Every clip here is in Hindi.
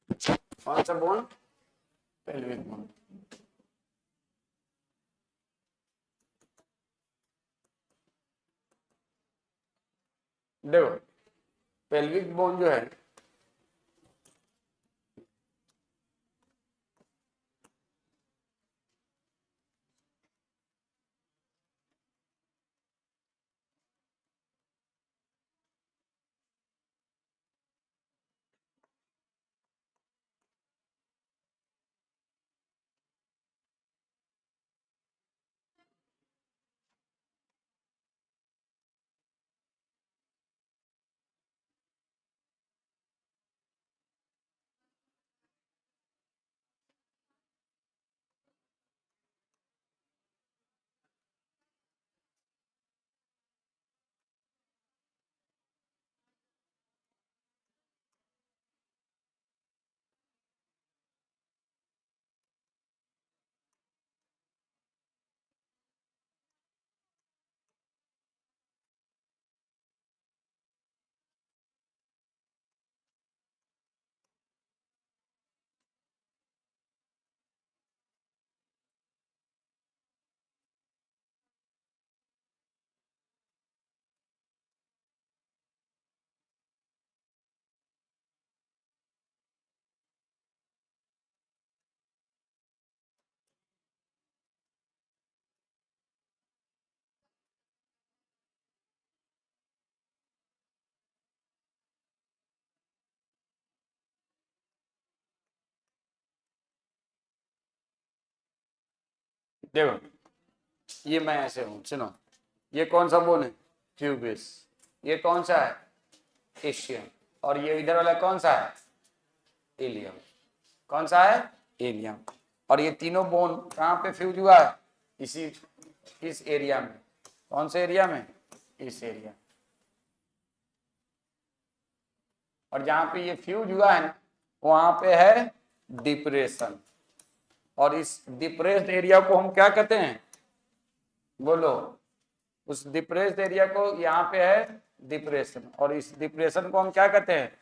कौन सा बोन? Pelvic bone. देखो पेल्विक बोन जो है देखो ये मैं ऐसे हूं, सुनो ये कौन सा बोन है? प्यूबिस। ये कौन सा है? एशियम। और ये इधर वाला कौन सा है? एलियम। कौन सा है? एलियम। और ये तीनों बोन कहाँ पे फ्यूज हुआ है? इस एरिया में। कौन से एरिया में? इस एरिया। और जहां पे ये फ्यूज हुआ है ना वहां पे है डिप्रेशन। और इस डिप्रेस्ड एरिया को हम क्या कहते हैं? बोलो। उस डिप्रेस्ड एरिया को यहाँ पे है डिप्रेशन, और इस डिप्रेशन को हम क्या कहते हैं?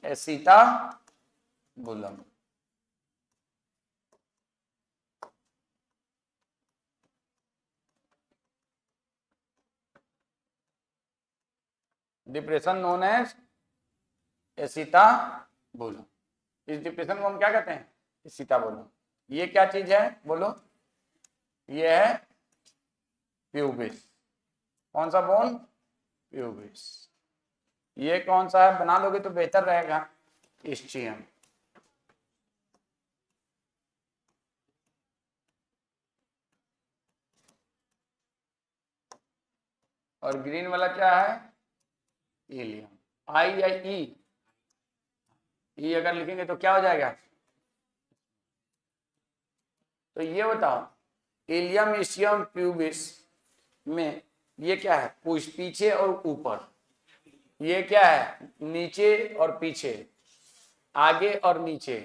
Acetabulum. Depression known as acetabulum. इस डिप्रेशन को हम क्या कहते हैं? एसिटाबुलम। ये क्या चीज है बोलो? ये है प्यूबिस। कौन सा बोन? प्यूबिस। ये कौन सा है बना लोगे तो बेहतर रहेगा? इस्चियम। और ग्रीन वाला क्या है? इलियम। आई या ई? ई अगर लिखेंगे तो क्या हो जाएगा? तो ये बताओ इलियम इस्चियम प्यूबिस में ये क्या है? पीछे और ऊपर। ये क्या है? नीचे और पीछे, आगे और नीचे।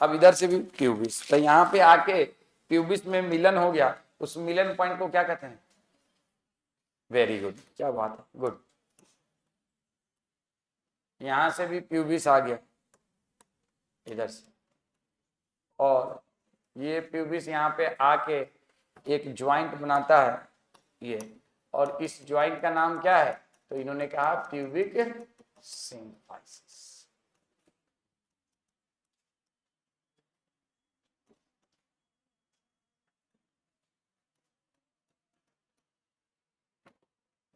अब इधर से भी प्यूबिस, तो यहाँ पे आके प्यूबिस में मिलन हो गया। उस मिलन पॉइंट को क्या कहते हैं? वेरी गुड, क्या बात है, गुड। यहां से भी प्यूबिस आ गया इधर से, और ये प्यूबिस यहाँ पे आके एक ज्वाइंट बनाता है ये, और इस ज्वाइंट का नाम क्या है? तो इन्होंने कहा प्यूबिक सिम्फाइसिस।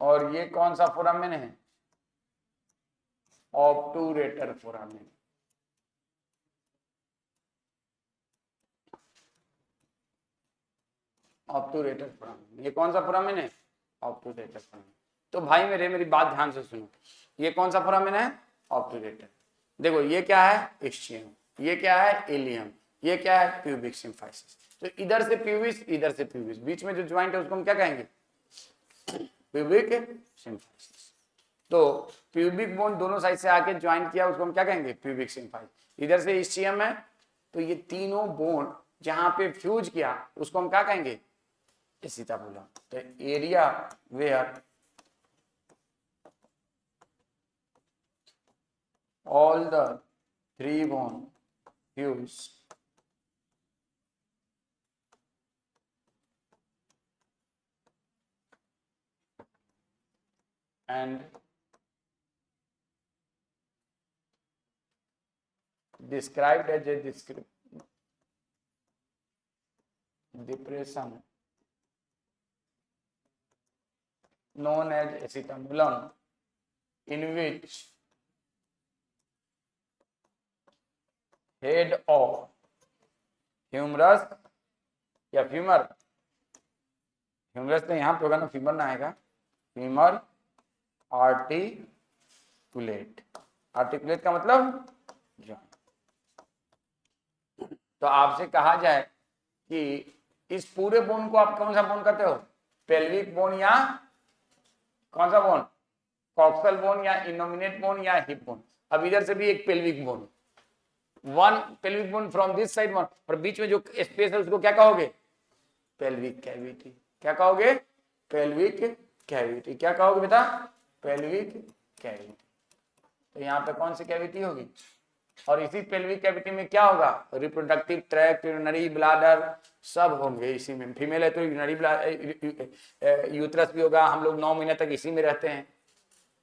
और ये कौन सा फोरामेन है? Obturator foramen. ऑब्टूरेटर फोरामेन, ये कौन सा फोरामेन है? Obturator foramen. तो भाई मेरी बात ध्यान से सुनो, ये कौन सा फोरामेन है? ऑब्टूरेटर। देखो ये क्या है? इस्चियम। ये क्या है? इलियम। ये क्या है? Pubic symphysis. तो इधर से प्यूबिस, इधर से प्यूबिस, बीच में जो ज्वाइंट है उसको हम क्या कहेंगे? Pubic symphysis. तो प्यूबिक बोन दोनों साइड से आके ज्वाइन किया, उसको हम क्या कहेंगे? Pubic symphysis. इधर से इस्चियम है, तो ये तीनों बोन जहां पे फ्यूज किया उसको हम क्या कहेंगे? एसिटाबुलम। तो area where all the 3 bone fuse and described as a depression known as acetabulum, in which head of humerus या फीमर, ह्यूमरस तो यहाँ पे होगा ना, फीमर ना आएगा, फीमर आर्टिकुलेट, आर्टिकुलेट का मतलब जॉइंट। तो आपसे कहा जाए कि इस पूरे बोन को आप कौन सा बोन कहते हो, पेल्विक बोन या कौन सा बोन, कॉक्सल बोन या इनोमिनेट बोन या हिप बोन। अब इधर से भी एक pelvic bone, one pelvic bone from this side one, और बीच में जो स्पेस है उसको क्या कहोगे, पेल्विक कैविटी। क्या कहोगे, पेल्विक कैविटी। क्या कहोगे बेटा, पेल्विक कैविटी। तो यहाँ पे कौन सी कैविटी होगी, और इसी पेल्विक कैविटी में क्या होगा, रिप्रोडक्टिव ट्रैक्ट, यूरिनरी ब्लाडर सब होंगे इसी में। फीमेल है तो यूरिनरी ब्लाडर, यूट्रस भी होगा। हम लोग 9 महीने तक इसी में रहते हैं,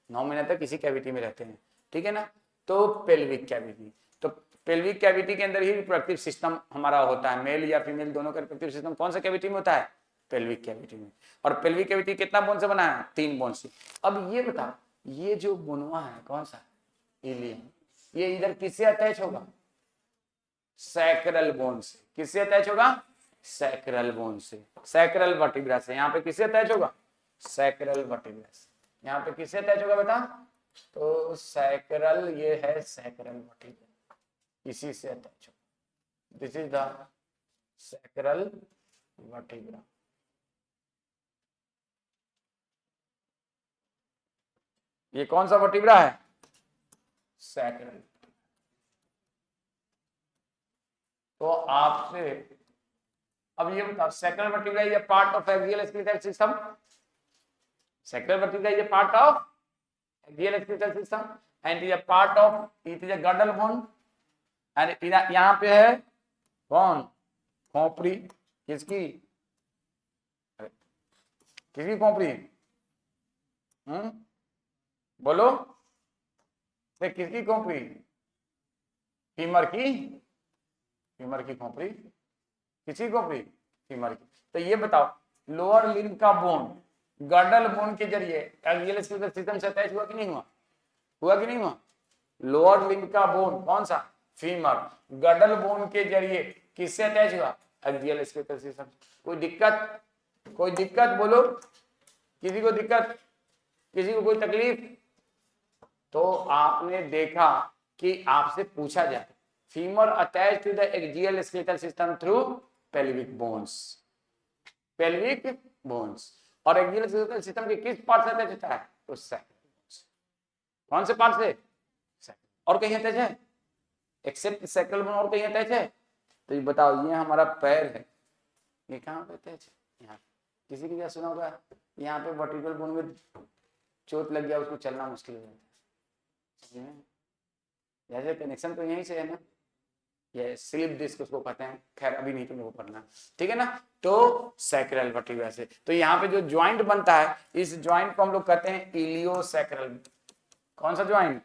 9 महीने तक इसी कैविटी में रहते हैं, ठीक है ना। तो पेल्विक कैविटी, तो पेल्विक कैविटी के अंदर ही रिप्रोडक्टिव सिस्टम हमारा होता है, मेल या फीमेल दोनों का रिप्रोडक्टिव सिस्टम कौन सा कैविटी में होता है, पेल्विक कैविटी में। और पेल्विक कैविटी कितना बोन से बना है, 3 बोन से। अब ये बताओ, ये जो बोनवा है कौन सा, इलियम, ये इधर किससे अटैच होगा, सैक्रल बोन से। किससे अटैच होगा, सैक्रल बोन से, सैक्रल वर्टिब्रा से। यहाँ पे किससे अटैच होगा, सैक्रल वर्टिब्रा से। यहाँ पे किससे अटैच होगा बेटा, तो सैक्रल, ये है सैक्रल वर्टिब्रा, इसी से अटैच होगा। This is the sacral vertebra. ये कौन सा वर्टिब्रा है, सैक्रल। तो आपसे अब ये बताओ, sacral vertebra is a part of axial skeletal system, sacral vertebra is a part of axial skeletal system and is a part of, it is a girdle bone and यहाँ पे है कौन, खोपड़ी। किसकी, किसकी खोपड़ी, बोलो, तो किसकी खोपड़ी, फीमर की, फीमर की खोपड़ी, किसकी खोपड़ी, फीमर की। तो ये बताओ, लोअर लिम्ब का बोन गर्डल बोन के जरिए एक्सियल स्केलेटल सिस्टम से अटैच हुआ कि नहीं हुआ, हुआ कि नहीं हुआ। लोअर लिम्ब का बोन कौन सा, फीमर, गर्डल बोन के जरिए किससे अटैच हुआ, एक्सियल स्केलेटल सिस्टम। कोई दिक्कत, कोई दिक्कत बोलो, किसी को दिक्कत, किसी को कोई तकलीफ। तो आपने देखा कि आपसे पूछा जाए, femur attach to the axial skeletal system through pelvic bones, pelvic bones. और एक्सियल स्केलेटल सिस्टम के किस पार्ट से अटैच होता है, तो सैक्रल। कौन से पार्ट से, और कहीं अटैच है, एक्सेप्ट सैक्रल बोन, और कहीं अटैच है। तो ये बताओ, ये हमारा पैर है, ये कहाँ पे अटैच है, यहाँ। किसी की क्या सुना होगा, यहाँ पे वर्टिब्रल बोन में चोट लग गया, उसको चलना मुश्किल हो जाता है, जैसे कनेक्शन तो यहीं से है ना, ये स्लिप डिस्क उसको कहते हैं। खैर अभी नहीं तुमको पढ़ना, ठीक है ना। तो सैक्रल वर्टिब्रा से, तो यहाँ पे जो ज्वाइंट बनता है, इस ज्वाइंट को हम लोग कहते हैं इलियोसैक्रल। कौन सा ज्वाइंट,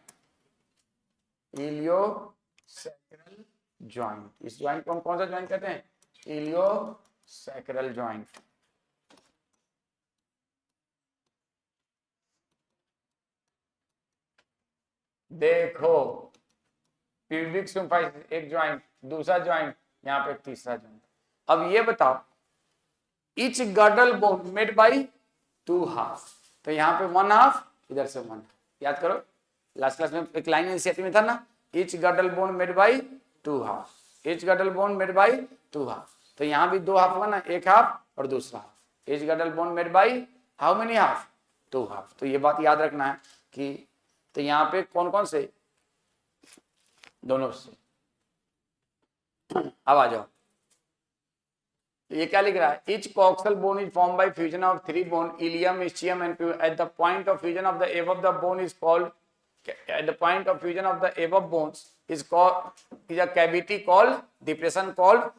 इलियोसैक्रल ज्वाइंट। इस ज्वाइंट को हम कौन सा ज्वाइंट कहते हैं, इलियोसैक्रल ज्वाइंट। देखो, प्यूबिक सिम्फाइसिस एक ज्वाइंट, दूसरा ज्वाइंट, यहाँ पे तीसरा ज्वाइंट। अब ये बताओ, etch girdle bone made by 2 half, तो यहाँ पे 1 हाफ, इधर से 1। याद करो, लास्ट क्लास में एक लाइन एनसीईआरटी में था ना, etch girdle bone made by 2 half, etch girdle bone made by 2 half. तो यहाँ भी 2 हाफ होगा ना, एक हाफ और दूसरा half. Etch girdle bone made by how many half, 2 half. तो ये बात याद रखना है कि, तो यहाँ पे कौन कौन से, दोनों से। अब आ जाओ, ये क्या लिख रहा है, each coxal bone is form by fusion of 3 bone, ilium, ischium and at the point of fusion of the above the bone is called at the point of fusion of the above bones is a cavity called depression called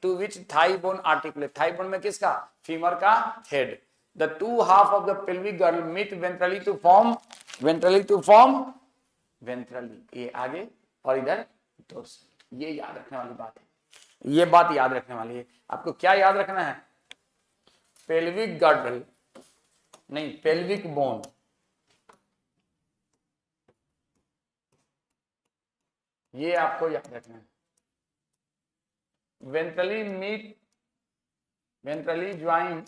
to which thigh bone articulate. Thigh bone में किसका? फीमर का head. The two half of the pelvic girdle meet ventrally to form ventrally. ये आगे और इधर dorsal. ये याद रखने वाली बात है. ये बात याद रखने वाली है. आपको क्या याद रखना है? पेल्विक गर्डल नहीं, पेल्विक बोन. ये आपको याद रखना है. ventrally join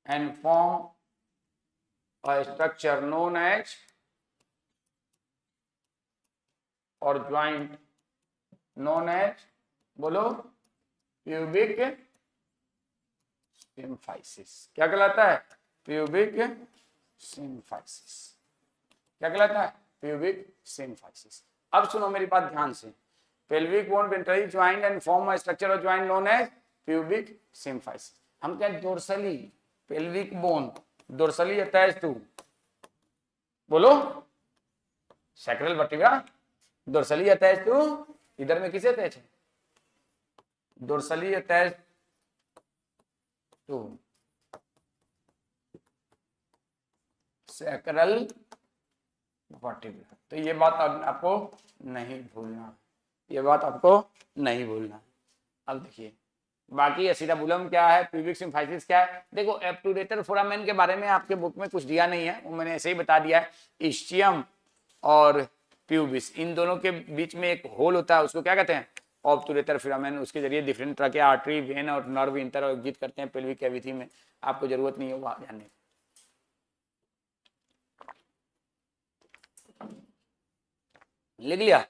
and form a structure known as or joint known as बोलो pubic symphysis. क्या कहलाता है? pubic symphysis. क्या कहलाता है? pubic symphysis. अब सुनो मेरी बात ध्यान से. pelvic bone ventrally joined and form a structure or joint known as pubic symphysis. हम क्या dorsally pelvic bone dorsally attached to बोलो sacral vertebra dorsally attached to इधर में किसे अटैच है? dorsally attached to sacral vertebra. तो ये बात आपको नहीं भूलना, ये बात आपको नहीं भूलना. अब देखिए बाकी एसिटाबुलम क्या है, प्यूबिक सिम्फाइसिस क्या है. देखो एब्टूरेटर फोरामेन के बारे में आपके बुक में कुछ दिया नहीं है, वो मैंने ऐसे ही बता दिया है. इस्चियम और प्यूबिस इन दोनों के बीच में एक होल होता है, उसको क्या कहते हैं? Obturator foramen. उसके जरिए डिफरेंट तरह के आर्टरी, वेन और नर्व इंटरएक्ट करते हैं पेल्विक कैविटी में. आपको जरूरत नहीं है वो जानने. लिख लिया?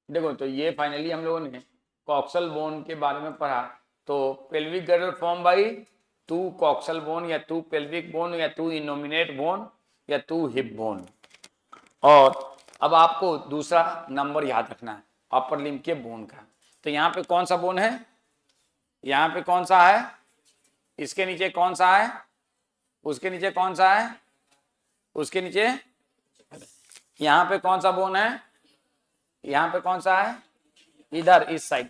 देखो तो ये फाइनली हम लोगों ने कॉक्सल बोन के बारे में पढ़ा. तो pelvic girdle form by 2 coxal bone या 2 पेल्विक बोन या 2 इनोमिनेट बोन या 2 हिप बोन. और अब आपको दूसरा नंबर याद रखना है अपर लिम्ब के बोन का. तो यहाँ पे कौन सा बोन है? यहाँ पे कौन सा है? इसके नीचे कौन सा है? उसके नीचे कौन सा है? उसके नीचे. यहाँ पे कौन सा बोन है? यहाँ पे कौन सा है? इधर इस साइड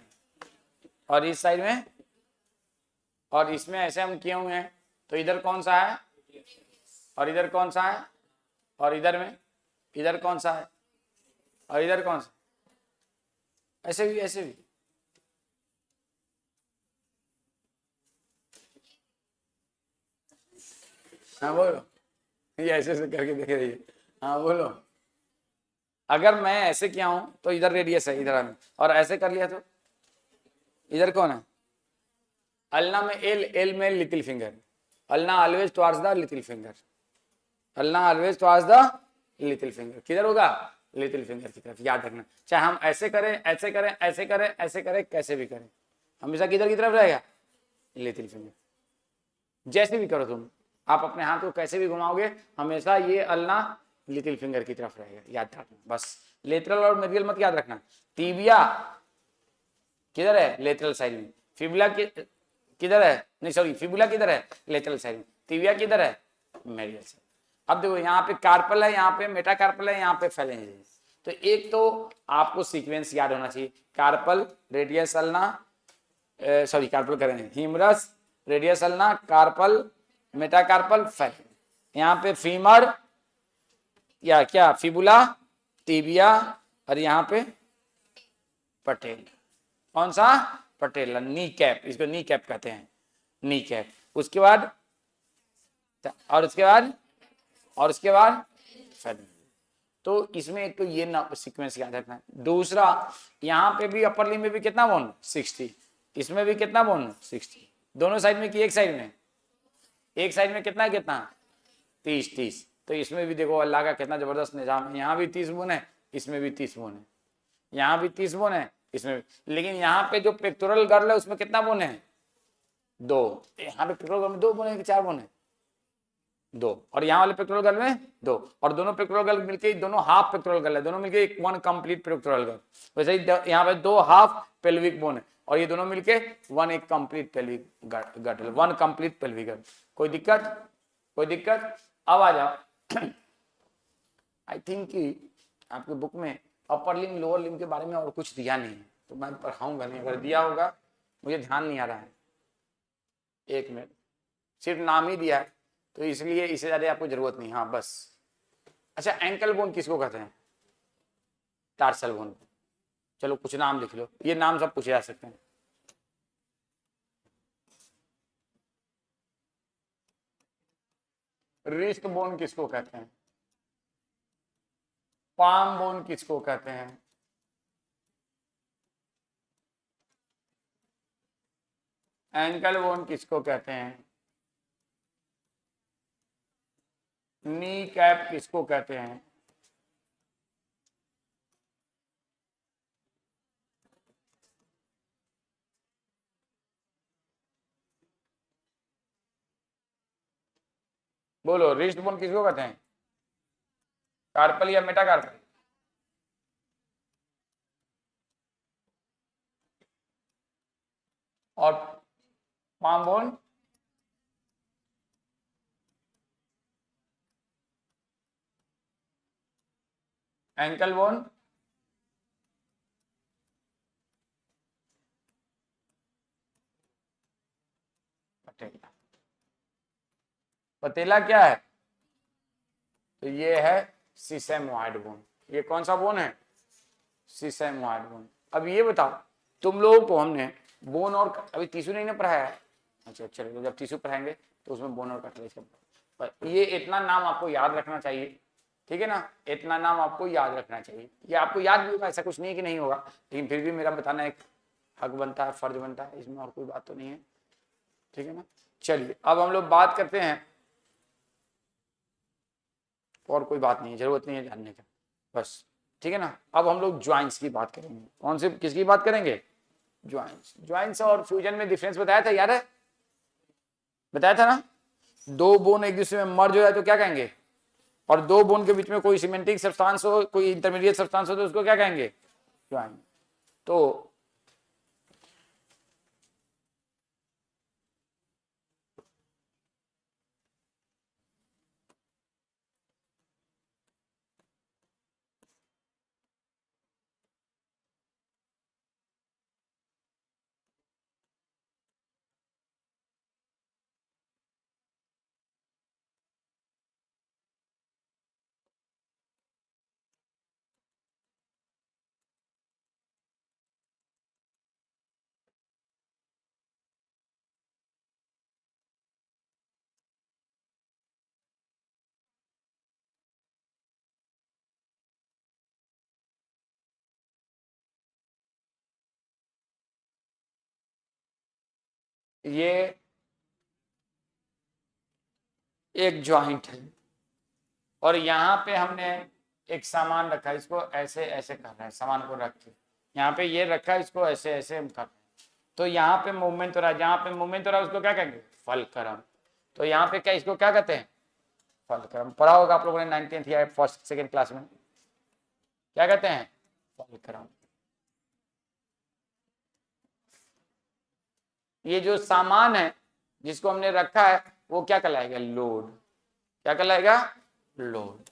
और इस साइड में. और इसमें ऐसे हम किए हुए हैं. तो इधर कौन सा है और इधर कौन सा है? और इधर में इधर कौन सा है और इधर कौन सा? ऐसे भी ऐसे भी. हाँ बोलो. ये ऐसे ऐसे करके देखे रहिए. हाँ बोलो. अगर मैं ऐसे किया हूं तो इधर रेडियस है, इधर आने. और ऐसे कर लिया तो इधर कौन है? अल्ना में एल में little finger. Ulna always towards the little finger. Ulna always towards the little finger. किधर होगा? लिटिल फिंगर की तरफ. याद रखना. चाहे हम ऐसे करें, ऐसे करें, ऐसे करें, ऐसे करें, कैसे भी करें, हमेशा किधर की तरफ रहेगा? Little finger. जैसे भी करो तुम, आप अपने हाथ को कैसे भी घुमाओगे, हमेशा ये अल्ना लिटिल फिंगर की तरफ रहेगा. याद रखना बस. लेटरल और मेडियल मत याद रखना. टीबिया किधर है? लेटरल साइड में. फिबुला किधर है? नहीं सॉरी, फिबुला किधर है? लेटरल साइड में. टीबिया किधर है? Medial side. अब देखो यहाँ पे कार्पल है, यहाँ पे मेटाकार्पल है, यहाँ पे फेलेंजेस. तो एक तो आपको सीक्वेंस याद होना चाहिए. Carpal, radius ulna, sorry carpal करेंगे, humerus, radius ulna, carpal, metacarpal, phalanges. यहाँ पे फीमर या क्या? फिबुला, टीबिया और यहाँ पे पटेल. कौन सा? पटेला. नी कैप, इसको नी कैप कहते हैं. Knee cap. उसके बाद और उसके बाद फेलेंज. तो इसमें एक तो ये सीक्वेंस याद रखना है. दूसरा यहाँ पे भी अपर लिम्ब में भी कितना बोन? 60. इसमें भी कितना बोन? 60. दोनों साइड में कि एक साइड में? एक साइड में कितना कितना? 30. तो इसमें भी देखो अल्लाह का कितना जबरदस्त निजाम है. यहाँ भी 30 बोन है, इसमें भी 30 बोन है. यहाँ भी 30 बोन है, इसमें भी. लेकिन यहाँ पे जो पेक्टोरल गर्ल है उसमें कितना बोन है? 2. यहाँ पे पेक्टोरल गर्ल में 2 बोन है कि 4 बोन है? दो, और यहाँ वाले पेक्टोरल गर्ल में दो, और दोनों पेक्टोरल गर्ल मिलके दोनों हाफ पेक्टोरल गर्ल है, दोनों मिलके एक वन कंप्लीट पेक्टोरल गर्ल। वैसे ही यहाँ पे दो हाफ पेल्विक बोन है और ये दोनों मिलके वन एक complete pelvic girdle, one complete pelvic गर्ल। कोई दिक्कत? कोई दिक्कत? अब आ जाओ। आई थिंक कि आपके बुक में अपर लिम्ब लोअर लिम्ब के बारे में और कुछ दिया नहीं है, तो मैं पढ़ाऊंगा नहीं, अगर दिया होगा मुझे ध्यान नहीं आ रहा है। एक मिनट, सिर्फ नाम ही दिया है तो इसलिए इससे ज्यादा आपको जरूरत नहीं। हाँ बस। अच्छा, एंकल बोन किसको कहते हैं? Tarsal bone. चलो कुछ नाम लिख लो, ये नाम सब पूछे जा सकते हैं। रिस्ट बोन किसको कहते हैं? पाम बोन किसको कहते हैं? एंकल बोन किसको कहते हैं? नी कैप किसको कहते हैं? बोलो, रिस्ट बोन किसको कहते हैं? कार्पल या मेटाकार्पल? और palm bone? Ankle bone? Patella. Patella क्या है? तो ये है सीसेमोइड बोन। ये कौन सा बोन है? सीसेमोइड बोन। अब ये बताओ, तुम लोगों को हमने बोन और अभी टिश्यू नहीं ना पढ़ाया है? अच्छा चलो, तो जब टिश्यू पढ़ाएंगे तो उसमें बोन और कार्टिलेज का, पर ये इतना नाम आपको याद रखना चाहिए, ठीक है ना? इतना नाम आपको याद रखना चाहिए। ये आपको याद भी होगा, ऐसा कुछ नहीं कि नहीं होगा, लेकिन फिर भी मेरा बताना एक हक बनता है, फर्ज बनता है, इसमें और कोई बात तो नहीं है, ठीक है ना? चलिए अब हम लोग बात करते हैं, और कोई बात नहीं है, जरूरत नहीं है जानने का, बस, ठीक है ना? अब हम लोग ज्वाइंट्स की बात करेंगे। कौन से, किसकी बात करेंगे? ज्वाइंट्स। ज्वाइंट्स और फ्यूजन में डिफरेंस बताया था, याद है? बताया था ना? दो बोन एक दूसरे में मर्ज हो जाए तो क्या कहेंगे? और दो बोन के बीच में कोई सीमेंटिक सब्सटेंस हो, कोई इंटरमीडिएट सब्सटेंस हो, तो उसको क्या कहेंगे? ज्वाइंट। तो ये एक ज्वाइंट है और यहाँ पे हमने एक सामान रखा है, इसको ऐसे ऐसे कर रहे हैं, सामान को रख के यहाँ पे ये रखा है, इसको ऐसे ऐसे हम कर रहे हैं, तो यहाँ पे मूवमेंट हो रहा है, जहाँ पे मूवमेंट हो रहा है उसको क्या कहेंगे? फलक्रम। तो यहाँ पे क्या, इसको क्या कहते हैं? फलक्रम। पढ़ा होगा आप लोगों ने 9th या फर्स्ट सेकेंड क्लास में, क्या कहते हैं? फलक्रम। ये जो सामान है जिसको हमने रखा है वो क्या कहलाएगा? लोड। क्या कहलाएगा? लोड।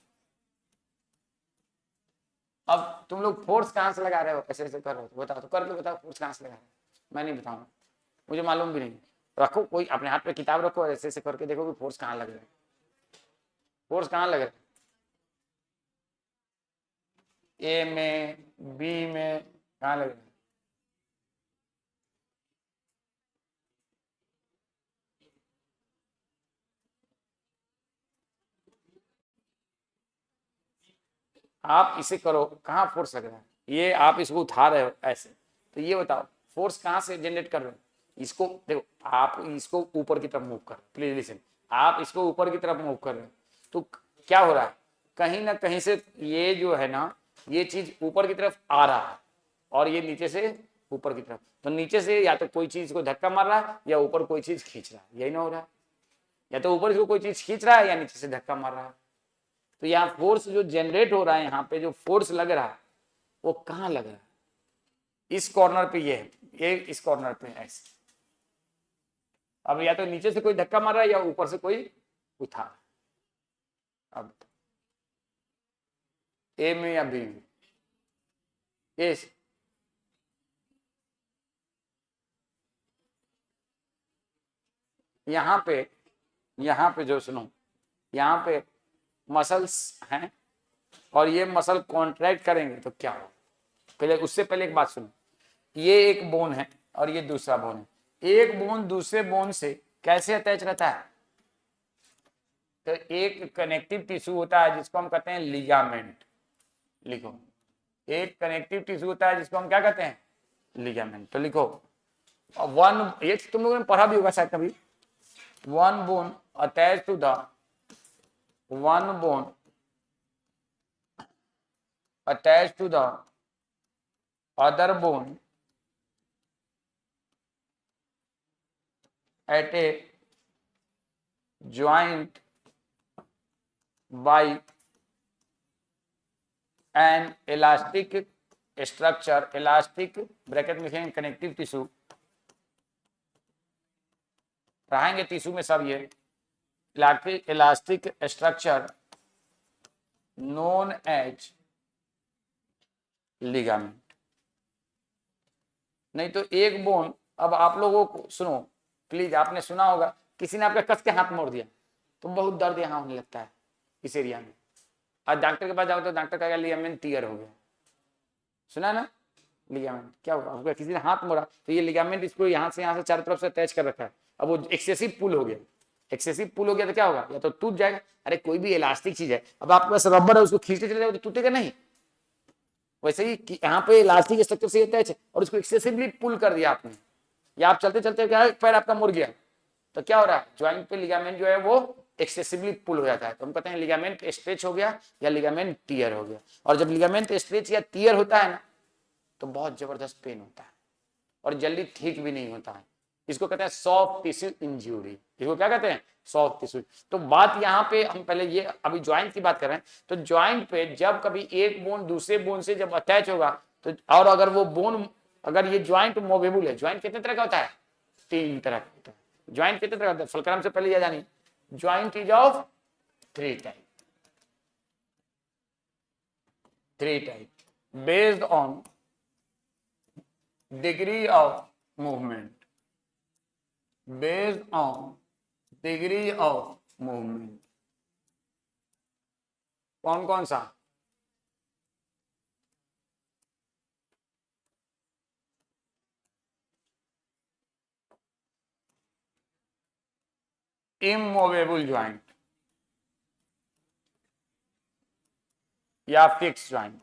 अब तुम लोग फोर्स कहां से लगा रहे हो? ऐसे ऐसे कर रहे हो, बताओ तो, करके बताओ फोर्स कहां से लगा रहे हो? मैं नहीं बताऊंगा, मुझे मालूम भी नहीं। रखो, कोई अपने हाथ पे किताब रखो, ऐसे ऐसे करके देखो कि फोर्स कहां लग रहा है। फोर्स कहां लग रहा है? ए में, बी में, कहां लग रहा है? आप इसे करो, कहाँ फोर्स लग रहा है? ये आप इसको उठा रहे हो ऐसे, तो ये बताओ फोर्स कहाँ से जनरेट कर रहे हो? इसको देखो, आप इसको ऊपर की तरफ मूव कर, प्लीज लिसन, आप इसको ऊपर की तरफ मूव कर रहे हो, तो क्या हो रहा है? कहीं ना कहीं से ये जो है ना, ये चीज ऊपर की तरफ आ रहा है और ये नीचे से ऊपर की तरफ, तो नीचे से या तो कोई चीज को धक्का मार रहा है या ऊपर कोई चीज खींच रहा है, यही ना हो रहा है? या तो ऊपर से कोई चीज खींच रहा है या नीचे से धक्का मार रहा है। तो यहाँ फोर्स जो जनरेट हो रहा है, यहाँ पे जो फोर्स लग रहा है वो कहाँ लग रहा है? इस कॉर्नर पे ये है, ये इस कॉर्नर पे ऐसे। अब या तो नीचे से कोई धक्का मार रहा है या ऊपर से कोई उठा। अब ए में या बी में? यस, यहाँ पे जो सुनो, यहाँ पे मसल्स हैं और ये मसल कॉन्ट्रैक्ट करेंगे तो क्या हो? पहले उससे पहले एक बात सुनो, ये एक बोन है और ये दूसरा बोन है। एक बोन दूसरे बोन से कैसे अटैच रहता है? तो एक कनेक्टिव टिश्यू होता है जिसको हम कहते हैं लिगामेंट। लिखो, एक कनेक्टिव टिश्यू होता है जिसको हम क्या कहते हैं? लिगामेंट। तो लिखो वन, ये तुम लोगों ने पढ़ा भी होगा शायद कभी। One bone attach to the one bone attached to the other bone at a joint by an elastic structure, elastic bracket में लिखेंगे कनेक्टिव टिश्यू, रहेंगे टिश्यू में सब ये elastic structure known as ligament. नहीं तो एक बोन, अब आप लोगों को सुनो प्लीज, आपने सुना होगा किसी ने आपका कस के हाथ मोड़ दिया तो बहुत दर्द यहाँ होने लगता है इस एरिया में, और डॉक्टर के पास जाओ तो डॉक्टर कहेगा लिगामेंट टीयर हो गया। सुना ना? लिगामेंट क्या होगा? आपका किसी ने हाथ मोड़ा तो ये लिगामेंट इसको यहाँ से चारों तरफ से अटैच कर रखा है, अब वो एक्सेसिव पुल हो गया, एक्सेसिव पुल हो गया तो क्या होगा? या तो टूट जाएगा। अरे कोई भी इलास्टिक चीज है, अब आपके पास रबर है, उसको खींचते चले जाओ तो टूटेगा नहीं। वैसे ही यहाँ पे इलास्टिक स्ट्रक्चर से अटैच है और उसको एक्सेसिवली पुल कर दिया आपने, या आप चलते चलते क्या पैर आपका मुड़ गया तो क्या हो रहा है? ज्वाइंट पे लिगामेंट जो है वो एक्सेसिवली पुल हो जाता है, तो हम कहते हैं लिगामेंट स्ट्रेच हो गया या लिगामेंट टियर हो गया। और जब लिगामेंट स्ट्रेच या टियर होता है ना तो बहुत जबरदस्त पेन होता है और जल्दी ठीक भी नहीं होता है। इसको कहते हैं सॉफ्ट टिश्यू इंजरी। इसको क्या कहते हैं? Soft tissue. तो बात यहाँ पे हम पहले ये अभी ज्वाइंट की बात कर रहे हैं, तो ज्वाइंट पे जब कभी एक बोन दूसरे बोन से जब अटैच होगा तो, और अगर वो बोन, अगर ये ज्वाइंट मूवेबल है, ज्वाइंट कितने तरह का होता है? 3 तरह का होता है। ज्वाइंट कितने तरह का होता है? फलक्रम से पहले यह जानी, joint is of 3 type, 3 type based on degree of movement, based on degree of movement। कौन कौन सा? इमूवेबल ज्वाइंट या फिक्स ज्वाइंट।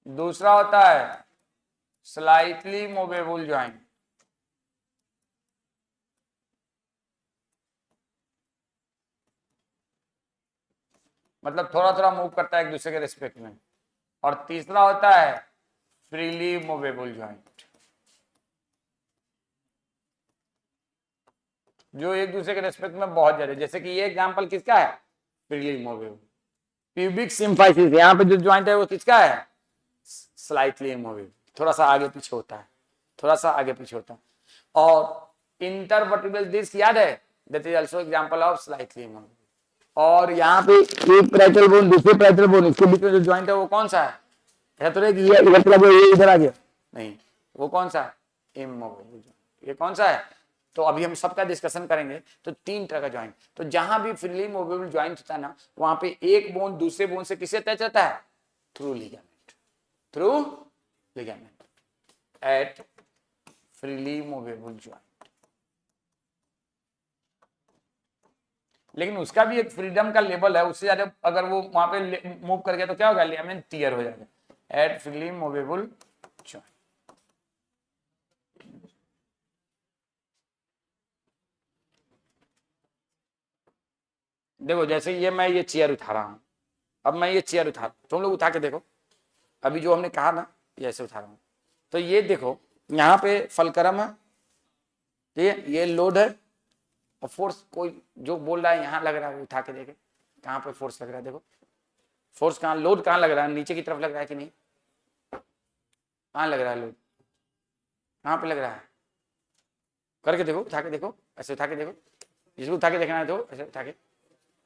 दूसरा होता है स्लाइटली मूवेबल ज्वाइंट, मतलब थोड़ा थोड़ा मूव करता है एक दूसरे के रिस्पेक्ट में। और तीसरा होता है फ्रीली मूवेबल ज्वाइंट, जो एक दूसरे के रिस्पेक्ट में बहुत ज्यादा, जैसे कि ये एग्जांपल किसका है? Freely movable. प्यूबिक सिम्फाइसिस, यहाँ पे जो ज्वाइंट है वो किसका है? स्लाइटली मूवेबल, थोड़ा सा आगे पीछे होता है, थोड़ा सा आगे पीछे होता है। और इंटरवर्टिब्रल डिस्क याद है? That is also example of slightly movable. और यहाँ पे एक पैरेटल बोन दूसरे पैरेटल बोन, इसके बीच में जो ज्वाइंट है वो कौन सा है? है तो नहीं ये इधर चला गया, ये इधर आ गया, नहीं, वो कौन सा है? इमूवेबल। ये कौन सा है? तो अभी हम सबका डिस्कशन करेंगे। तो 3 तरह का ज्वाइंट, तो जहां भी फ्रीली मूवेबल ज्वाइंट होता है ना, वहां पे एक बोन दूसरे बोन से किससे अटैच रहता है? Through ligament, through ligament at freely movable joint. लेकिन उसका भी एक फ्रीडम का लेवल है, उससे ज्यादा अगर वो वहां पे मूव कर गया तो क्या होगा? लिगामेंट टियर हो जाएगा एट फ्रीली मूवेबल ज्वाइंट। देखो जैसे ये मैं ये चेयर उठा रहा हूं, अब मैं ये चेयर उठा, तुम लोग उठा के देखो, अभी जो हमने कहा ना ये ऐसे उठा रहा हूं, तो ये देखो यहाँ पे फलक्रम है ठीक है, ये लोड है और फोर्स कोई जो बोल रहा है यहाँ लग रहा है, उठा के देखे कहाँ पे फोर्स लग रहा है। देखो फोर्स कहाँ, लोड कहाँ लग रहा है, नीचे की तरफ लग रहा है कि नहीं, कहाँ लग रहा है लोड, कहाँ पे लग रहा है, करके देखो, उठा के देखो, ऐसे उठा के देखो, जिसको उठा के देखना है तो ऐसे उठा के।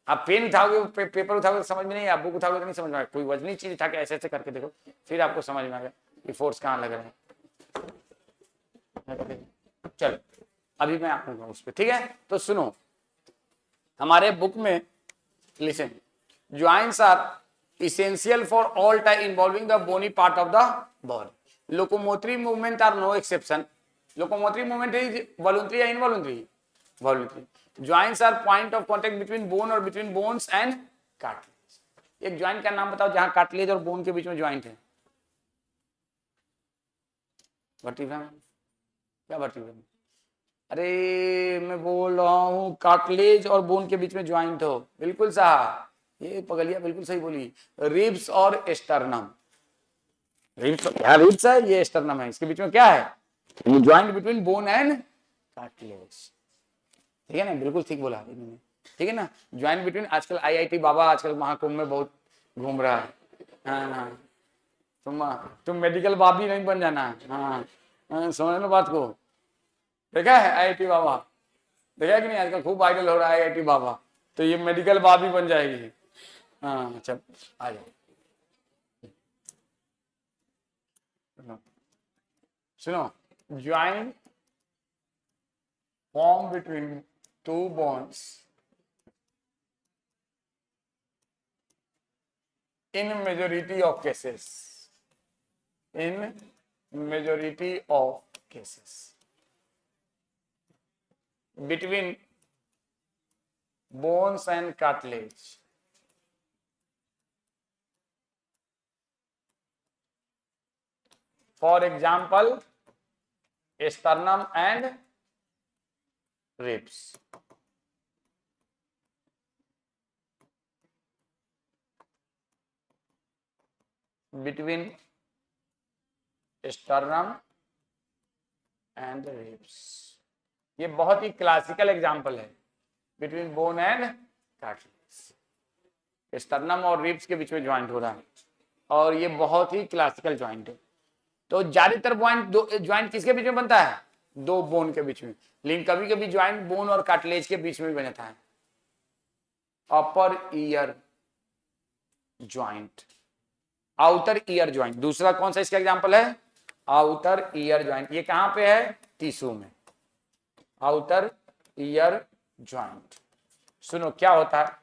आप पेन उठाओगे, पेपर उठाओगे तो समझ में नहीं, आप बुक उठाओगे तो नहीं समझ में आएगा। कोई वजनी चीज उठा के ऐसे ऐसे करके देखो, फिर आपको समझ में आएगा कि फोर्स कहाँ लग रहा है। चलो अभी मैं आऊंगा उस पर, ठीक है। तो सुनो, हमारे बुक में listen, joints are essential for all time involving the bony part of the body. Locomotory movement are no exception. Locomotory movement is voluntary या involuntary, voluntary. Joints are point of contact between bone और बिटवीन बोन्स एंड कार्टिलेज। एक ज्वाइंट का नाम बताओ जहां कार्टिलेज और बोन के बीच में ज्वाइंट है। वर्टिब्रा में, क्या वर्टिब्रा में? अरे मैं बोल रहा हूं कार्टिलेज और बोन के बीच में ज्वाइंट हो, बिल्कुल साहब, ये पगलिया बिल्कुल सही बोली, रिब्स और स्टर्नम। रिब्स, यहाँ रिब्स है, ये स्टर्नम है, इसके बीच में क्या है, joint between bone and cartilage. ठीक है ना, बिल्कुल ठीक बोला इन्होंने, ठीक है ना, ज्वाइंट बिटवीन। आजकल आईआईटी बाबा आजकल महाकुंभ में बहुत घूम रहा है। हाँ, तुम मेडिकल बाबी नहीं बन जाना। हाँ, समझ लो बात को। देखा है आईआईटी बाबा, देखा कि नहीं, आजकल खूब वायरल हो रहा है आईआईटी बाबा, तो ये मेडिकल बाबी बन जाएगी। हाँ चल आ जाओ, सुनो, joint form between two bonds in majority of cases, in majority of cases between bones and cartilage. For example, sternum and ribs. Between sternum and ribs, ये बहुत ही क्लासिकल एग्जांपल है, between bone and cartilage. Sternum और रिब्स के बीच में ज्वाइंट हो रहा है और ये बहुत ही क्लासिकल ज्वाइंट है। तो ज्यादातर ज्वाइंट किसके बीच में बनता है, दो बोन के बीच में, लेकिन कभी कभी ज्वाइंट बोन और कार्टिलेज के बीच में भी बनता है। Upper ear joint, outer ear joint, दूसरा कौन सा इसका एग्जांपल है, आउटर ईयर ज्वाइंट। ये कहां पे है, टिश्यू में, आउटर ईयर ज्वाइंट। सुनो क्या होता है,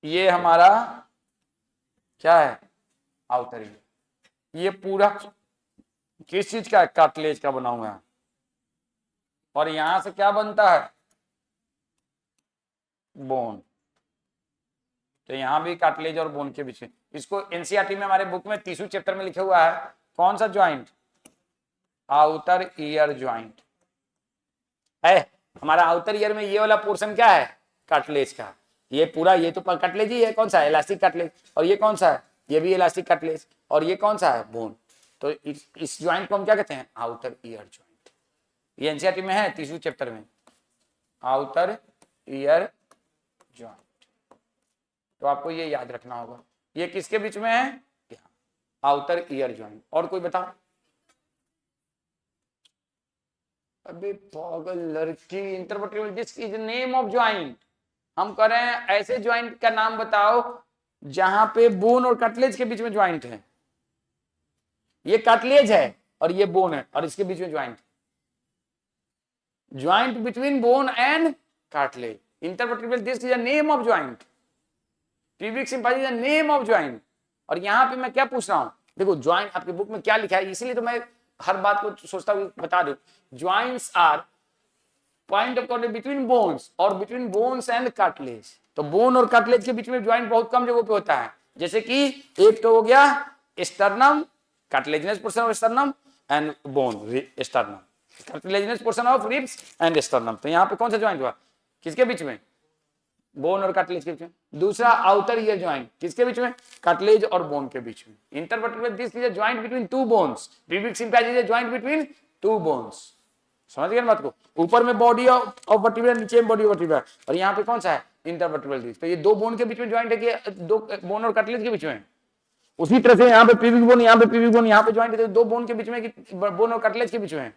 ये हमारा क्या है, आउटर ईयर, ये पूरा किस चीज का, कार्टिलेज का बना हुआ है, और यहां से क्या बनता है, बोन। तो यहां भी कार्टिलेज और बोन के बीच में, इसको एनसीईआरटी में हमारे बुक में टिश्यू चैप्टर में लिखा हुआ है, कौन सा ज्वाइंट, आउटर ईयर ज्वाइंट है। हमारा आउटर ईयर में ये वाला पोर्शन क्या है, कार्टिलेज का, ये पूरा, ये तो कार्टिलेज ही है, कौन सा, इलास्टिक कार्टिलेज, और ये कौन सा है, ये भी इलास्टिक कार्टिलेज, और ये कौन सा है, बोन। तो इस ज्वाइंट को हम क्या कहते हैं, आउटर ईयर ज्वाइंट। ये एनसीईआरटी में है टिश्यू चैप्टर में, आउटर ईयर ज्वाइंट। तो आपको ये याद रखना होगा, ये किसके बीच में है, आउटर ईयर ज्वाइंट। और कोई बताओ, अबे पागल लड़की, intervertebral disc is name of joint. हम कह रहे हैं ऐसे ज्वाइंट का नाम बताओ जहां पे बोन और कार्टिलेज के बीच में ज्वाइंट है। ये कार्टिलेज है और ये बोन है और इसके बीच में joint, joint between bone and cartilage. Intervertebral disc is a name of joint, pubic symphysis is a name of joint. और यहां पे मैं क्या पूछ रहा हूं, देखो ज्वाइंट आपके बुक में क्या लिखा है, इसीलिए तो मैं हर बात को सोचता हूं बता दूं। Joints are point of contact between bones और बिटवीन बोन्स एंड कार्टिलेज। तो बोन और कार्टिलेज के बीच में ज्वाइंट बहुत कम जगहों पे होता है, जैसे कि एक तो हो गया sternum, cartilaginous portion of sternum and bone, sternum, cartilaginous portion of ribs and sternum. तो यहाँ पे कौन सा ज्वाइंट हुआ, किसके बीच में, बोन और कार्टिलेज के बीच में। दूसरा आउटर ईयर ज्वाइंट, किसके बीच में, कार्टिलेज और बोन के बीच में। Intervertebral disc is a joint between two bones, pubic symphysis is a joint between two bones. समझ गए बात को? ऊपर में बॉडी ऑफ वर्टिब्रा, नीचे में बॉडी ऑफ वर्टिब्रा, और यहाँ पे कौन सा है? Intervertebral disc. तो ये दो बोन के बीच में ज्वाइंट है कि दो बोन और कार्टिलेज के बीच में? उसी तरह से यहाँ पे पिविक बोन, यहाँ पे पिविक बोन, यहाँ पे ज्वाइंट है, दो बोन के बीच में कि बोन और कार्टिलेज के बीच में?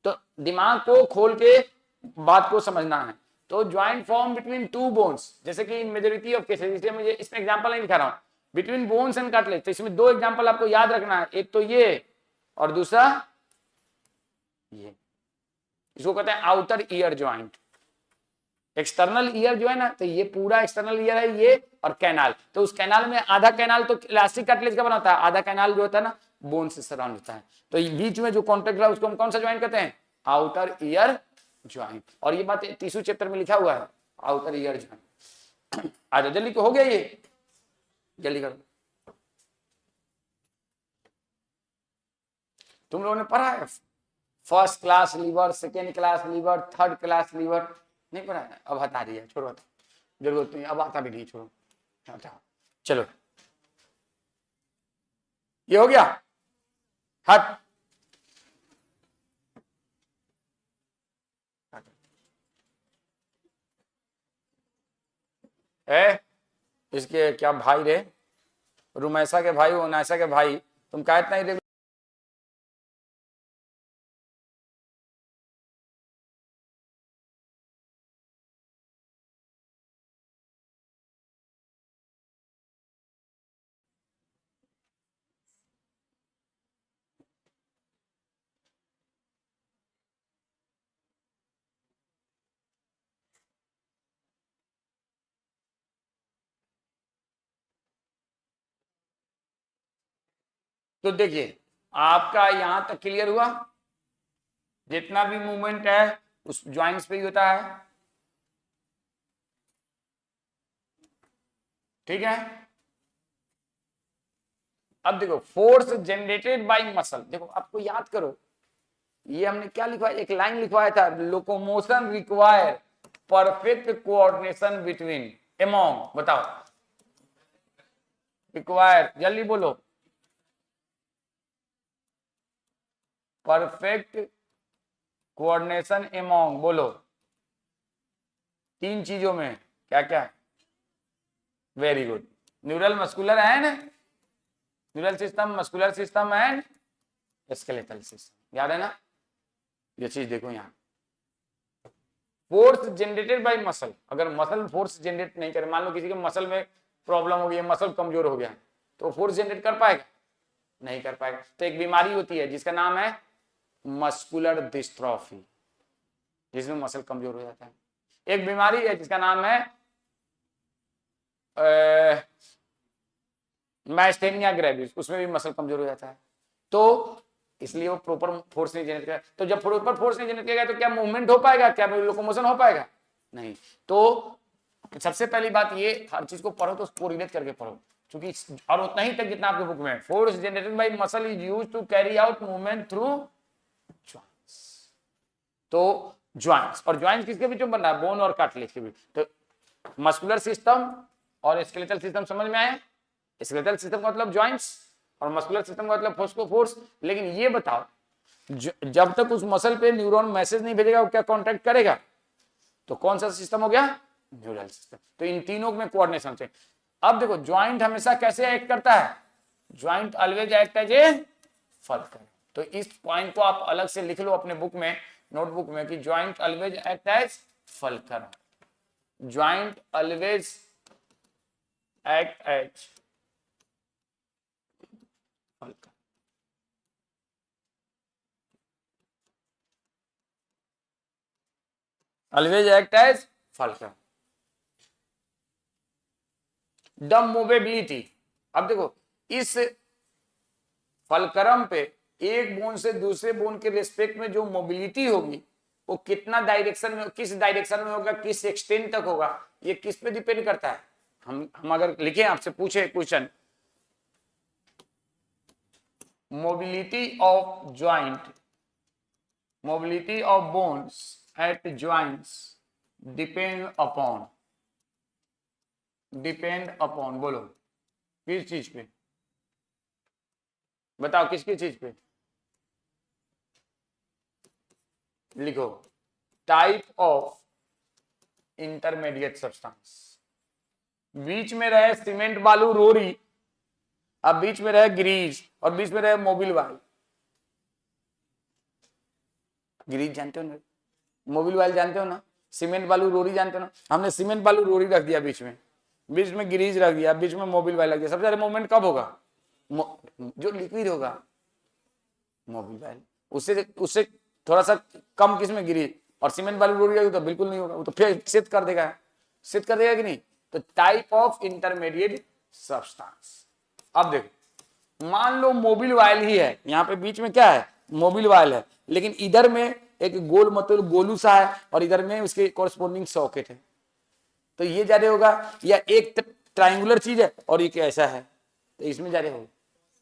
तो दिमाग को खोल के बात को समझना है। तो joint form between two bones, जैसे कि इन मेजॉरिटी ऑफ केसेस, इसलिए मुझे इसमें एग्जांपल नहीं दिखा रहा हूं, बिटवीन बोन्स एंड कार्टिलेज। तो इसमें दो एग्जांपल आपको याद रखना है, एक तो ये और दूसरा ये। इसको कहते हैं outer ear joint. External ear जो है ना, तो ये पूरा एक्सटर्नल ईयर है ये, और कैनाल, तो उस कैनाल में आधा कैनाल तो इलास्टिक कार्टिलेज का बना होता है, आधा कैनाल जो होता है ना बोन से सराउंड होता है। तो ये बीच में जो कॉन्टेक्ट है उसको हम कौन सा ज्वाइंट कहते हैं? Outer ear joint. और ये बात टिश्यू चैप्टर में लिखा हुआ है, आउटर ईयर ज्वाइंट। आ जाओ जल्दी, हो गया ये, जल्दी करो। तुम लोगों ने पढ़ा है first class lever, second class lever, third class lever? नहीं पढ़ा है? अब हटा दिया, छोड़ो, हटा, जरूरत नहीं, अब आता भी नहीं, छोड़ो, हटा। चलो ये हो गया, हट। इसके क्या भाई रे, रुमैसा के भाई, उनैसा के भाई, तुम क्या इतना तो देखिए आपका यहां तक क्लियर हुआ, जितना भी मूवमेंट है उस ज्वाइंट्स पे ही होता है, ठीक है। अब देखो फोर्स जनरेटेड बाय मसल, देखो आपको याद करो, ये हमने क्या लिखवाया, एक लाइन लिखवाया था, locomotion require perfect coordination between among, बताओ रिक्वायर, जल्दी बोलो, परफेक्ट कोऑर्डिनेशन एमोंग, बोलो तीन चीजों में, क्या क्या? Very good, neural muscular and neural system, muscular system and skeletal system, याद है ना? ये चीज देखो यहाँ, फोर्स जनरेटेड बाय मसल, अगर मसल फोर्स जनरेट नहीं करे, मान लो किसी के मसल में प्रॉब्लम हो गई, मसल कमजोर हो गया, तो फोर्स जनरेट कर पाएगा? नहीं कर पाएगा। तो एक बीमारी होती है जिसका नाम है मस्कुलर डिस्ट्रॉफी, जिसमें मसल कमजोर हो जाता है। एक बीमारी है जिसका नाम है माइस्थेनिया ग्रेविस, उसमें भी मसल कमजोर हो जाता है। तो इसलिए वो प्रॉपर फोर्स नहीं जनरेट करेगा। तो जब प्रॉपर फोर्स नहीं जनरेट करेगा तो क्या मूवमेंट हो पाएगा, क्या लोकोमोशन हो पाएगा? नहीं। तो सबसे पहली बात ये, हर चीज को पढ़ो तो उसको रिलेट करके पढ़ो, क्योंकि और उतना ही तक जितना आपके बुक में, force generated by muscle is used to carry out movement through joints. तो ज्वाइंट्स, और ज्वाइंट्स किसके बीच में बन रहा है? बोन और कार्टिलेज के बीच। तो मस्कुलर सिस्टम और स्केलेटल सिस्टम समझ में आया? स्केलेटल सिस्टम का मतलब ज्वाइंट्स और मस्कुलर सिस्टम का मतलब फोर्स को फोर्स। लेकिन ये बताओ, जब तक उस मसल पे न्यूरॉन मैसेज नहीं भेजेगा वो क्या कॉन्टैक्ट करेगा? तो कौन सा सिस्टम हो गया? Neural system. तो इन तीनों में कोऑर्डिनेशन चाहिए। अब देखो ज्वाइंट हमेशा कैसे एक्ट करता है? Joint always act as a fulcrum. तो इस पॉइंट को आप अलग से लिख लो अपने बुक में, नोटबुक में, कि joint always act as fulcrum, joint always act as fulcrum. Always act as fulcrum. The movability, अब देखो इस फलक्रम पे एक बोन से दूसरे बोन के रिस्पेक्ट में जो मोबिलिटी होगी वो कितना डायरेक्शन में, किस डायरेक्शन में होगा, किस एक्सटेंट तक होगा, ये किस पे डिपेंड करता है? हम अगर लिखे, आपसे पूछे question, mobility of joint, mobility of bones at joints depend upon, बोलो किस चीज पे? बताओ किसकी चीज पे? लिखो टाइप ऑफ इंटरमीडिएट सब्सटेंस। बीच में रहे सीमेंट बालू रोरी, अब बीच में रहे ग्रीस और बीच में रहे मोबिल वाल। ग्रीस जानते हो ना, मोबिल वाल जानते हो ना, सीमेंट बालू रोरी जानते हो ना। हमने सीमेंट बालू रोरी रख दिया बीच में ग्रीस रख दिया, बीच में मोबिल वाल रख दिया। सबसे ज्यादा मूवमेंट कब होगा? जो लिक्विड होगा मोबिल वाल, उससे उससे थोड़ा सा कम किसमें ग्रीस, और सीमेंट बालू रोरी रखी तो बिल्कुल नहीं होगा, वो तो फिर सिद्ध कर देगा कि नहीं। तो टाइप ऑफ इंटरमीडिएट सब्सटेंस। अब देखो मान लो मोबिल वायल ही है, यहाँ पे बीच में क्या है? मोबिल वायल है, लेकिन इधर में एक गोल मतलब गोलू सा है और इधर में उसके कॉरेस्पॉन्डिंग सॉकेट है। तो ये ज्यादा होगा, या एक ट्राइंगुलर चीज है और एक ऐसा है, तो इसमें ज्यादा होगा,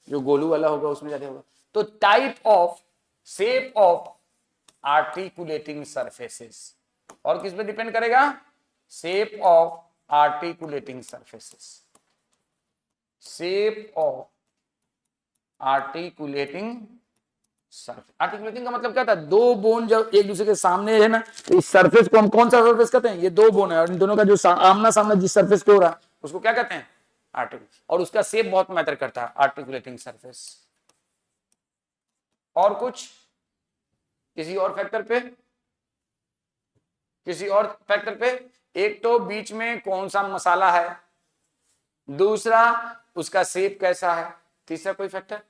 जो गोलू वाला होगा उसमें ज्यादा होगा। तो type of shape of articulating surfaces, और किस पे डिपेंड करेगा? Shape of articulating surfaces. Shape of articulating surface. Articulating का मतलब क्या था? दो बोन जब एक दूसरे के सामने है ना, तो इस सरफेस को हम कौन सा सरफेस कहते हैं? ये दो बोन है और इन दोनों का जो आमना सामना जिस सरफेस पे हो रहा है उसको क्या कहते हैं? आर्टिकुलेटिंग। और उसका शेप बहुत मैटर करता है, आर्टिकुलेटिंग सरफेस। और कुछ किसी और फैक्टर पे? एक तो बीच में कौन सा मसाला है, दूसरा उसका शेप कैसा है, तीसरा कोई फैक्टर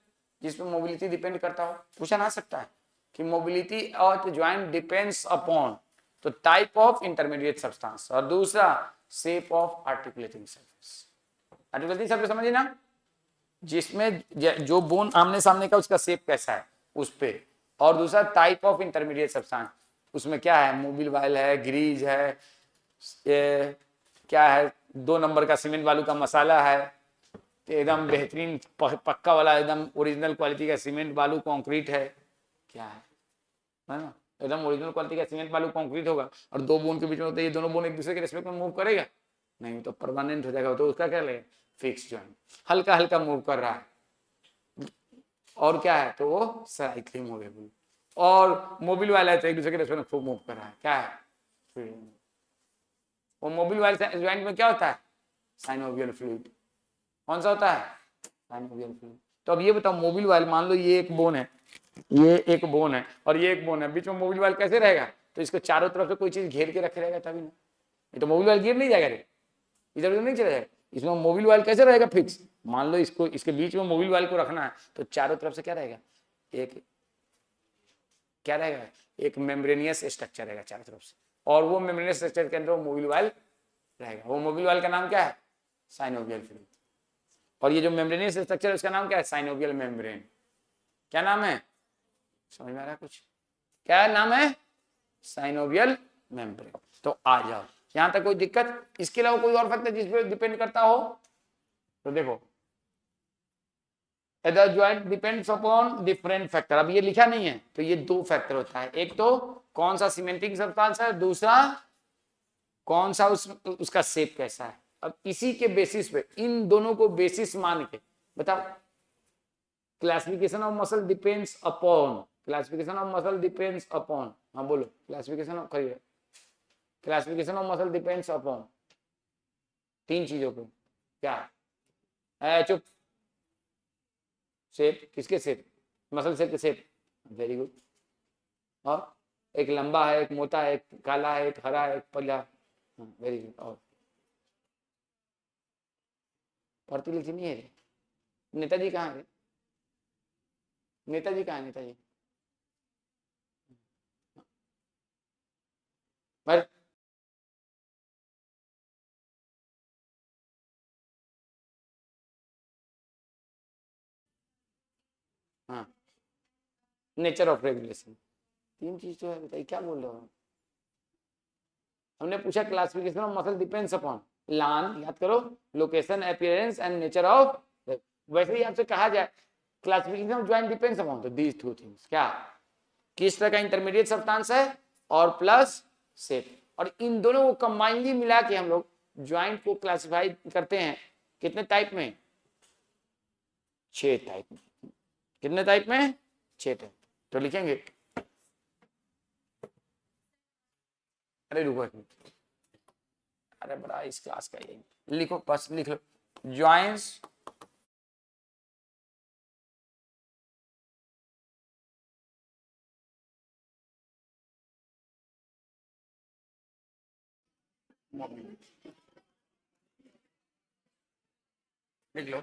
जिसपे मोबिलिटी डिपेंड करता हो। पूछा ना सकता है कि mobility of joint depends upon, तो टाइप ऑफ इंटरमीडिएट सब्सटेंस, और दूसरा shape of articulating surface. Articulating surface समझिए ना, जिसमें जो बोन आमने सामने का उसका शेप कैसा है उस पे, और दूसरा टाइप ऑफ इंटरमीडिएट सब्सटेंस, उसमें क्या है? मोबिल वायल है, ग्रीज है, ये क्या है? 2 नंबर का सीमेंट बालू का मसाला है, एकदम बेहतरीन पक्का वाला एकदम ओरिजिनल क्वालिटी का सीमेंट बालू कंक्रीट है, क्या है ना, एकदम ओरिजिनल क्वालिटी का सीमेंट बालू कंक्रीट होगा, और 2 बोन के बीच में होता है, ये दोनों बोन एक दूसरे के रिस्पेक्ट में मूव करेगा नहीं, तो परमानेंट हो जाएगा, तो उसका क्या लगेगा? Fix joint. हल्का हल्का मूव कर रहा है, और क्या है? तो वो स्लाइटली मूवेबल। और मोबिल वाला है तो एक दूसरे के रिस्पेक्ट में खूब मूव कर रहा है, क्या है? वो मोबिल वाले ज्वाइंट में क्या होता है? Synovial fluid. कौन सा होता है? Synovial fluid. तो अब ये बताओ, मोबिल वायल मान लो ये एक बोन है, ये एक बोन है और ये एक बोन है, बीच में मोबिल वायल कैसे रहेगा? तो इसको चारों तरफ से कोई चीज घेर के रखे रहेगा तभी ना, ये तो मोबिल वायल गिर नहीं जाएगा रे, इधर उधर नहीं चला जाएगा। इसमें मोबिल वायल कैसे रहेगा? फिक्स। मान लो इसको इसके बीच में मोबिल वायल को रखना है, तो चारों तरफ से क्या रहेगा? एक क्या रहेगा? एक मेम्ब्रेनियस स्ट्रक्चर रहेगा चारों तरफ से, और वो मेम्ब्रेनियस स्ट्रक्चर के अंदर वो मोबिल वायल रहेगा। वो मोबिल वायल का नाम क्या है? Synovial fluid. और ये जो मेम्ब्रेनियस स्ट्रक्चर है उसका नाम क्या है? Synovial membrane. क्या नाम है? समझ में आ रहा है कुछ? क्या नाम है? Synovial membrane. तो आ जाओ, यहां तक कोई दिक्कत? इसके अलावा कोई और फैक्टर जिस पे डिपेंड करता हो? तो देखो, the joint depends upon different factor। अब ये लिखा नहीं है, तो ये 2 फैक्टर होता है, एक तो कौन सा सीमेंटिंग सब्सटेंस है, दूसरा कौन सा उसका शेप कैसा है। अब इसी के बेसिस पे, इन दोनों को बेसिस मान के बताओ, classification of muscle depends upon, classification of muscle depends upon, हाँ बोलो, क्लासिफिकेशन ऑफ करिए, classification of muscle depends upon 3 चीजों पे। क्या है? चुप। शेप, किसके शेप? मसल शेप के शेप, वेरी गुड। और एक लंबा है, एक मोटा है, एक काला है, एक हरा है, एक पीला, वेरी गुड। और पढ़ती लिखी नहीं है? नेताजी कहाँ है? नेताजी कहाँ है? नेताजी पर हाँ, नेचर ऑफ रेगुलेशन। 3 चीज तो है, बताइए क्या बोल रहे हो? हमने पूछा classification of muscle depends upon, लान याद करो, location, appearance and nature of. वैसे ही आपसे कहा जाए classification of joint depends upon, तो दीज 2 थिंग्स, क्या? किस तरह का इंटरमीडिएट सब्सटेंस है और प्लस शेप। और इन दोनों को कंबाइनली मिला के हम लोग ज्वाइंट को क्लासिफाई करते हैं कितने टाइप में? 6 टाइप में। कितने टाइप में? 6 टाइप। तो लिखेंगे अरे रुको एक मिनट, अरे बड़ा इस क्लास का ये लिखो, बस लिख लो ज्वाइंस लिख लो।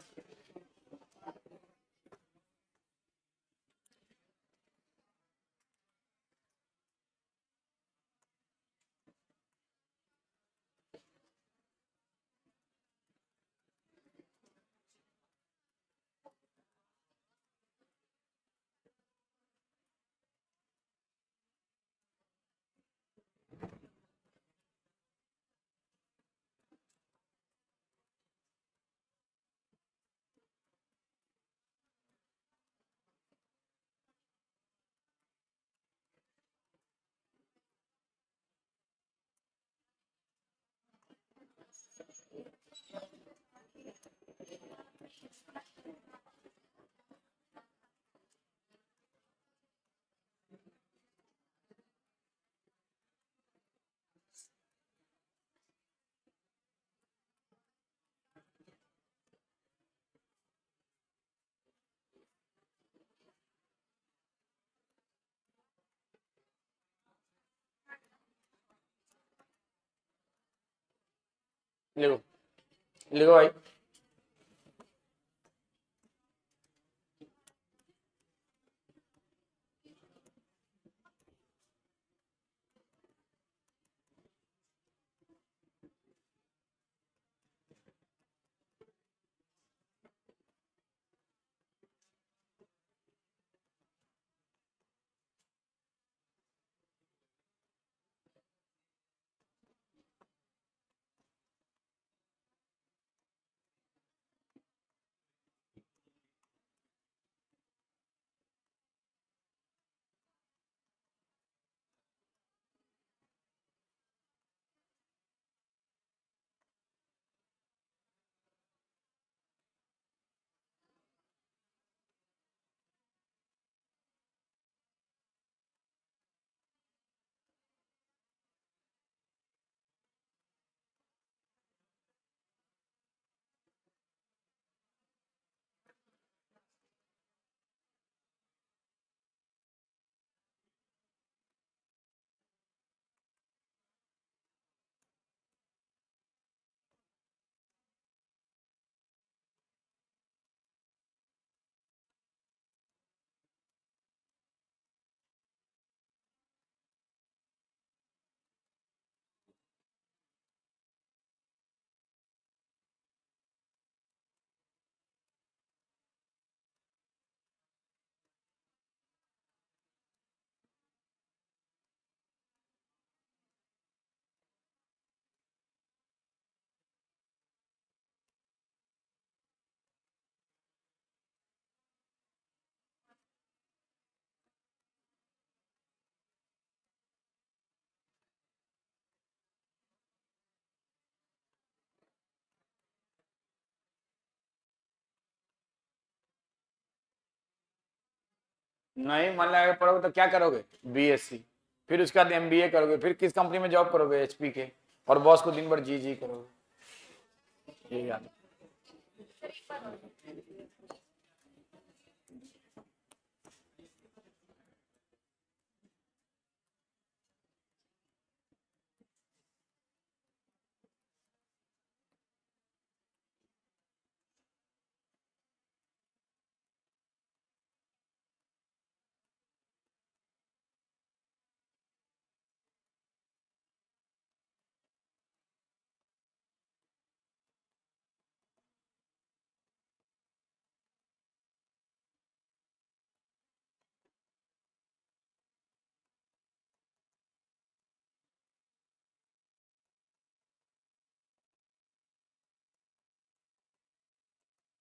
लिखो लिखो भाई। नहीं मन लगा के पढ़ोगे तो क्या करोगे, बीएससी, फिर उसके बाद एमबीए करोगे, फिर किस कंपनी में जॉब करोगे, एचपी के, और बॉस को दिन भर जी जी करोगे। ये याद।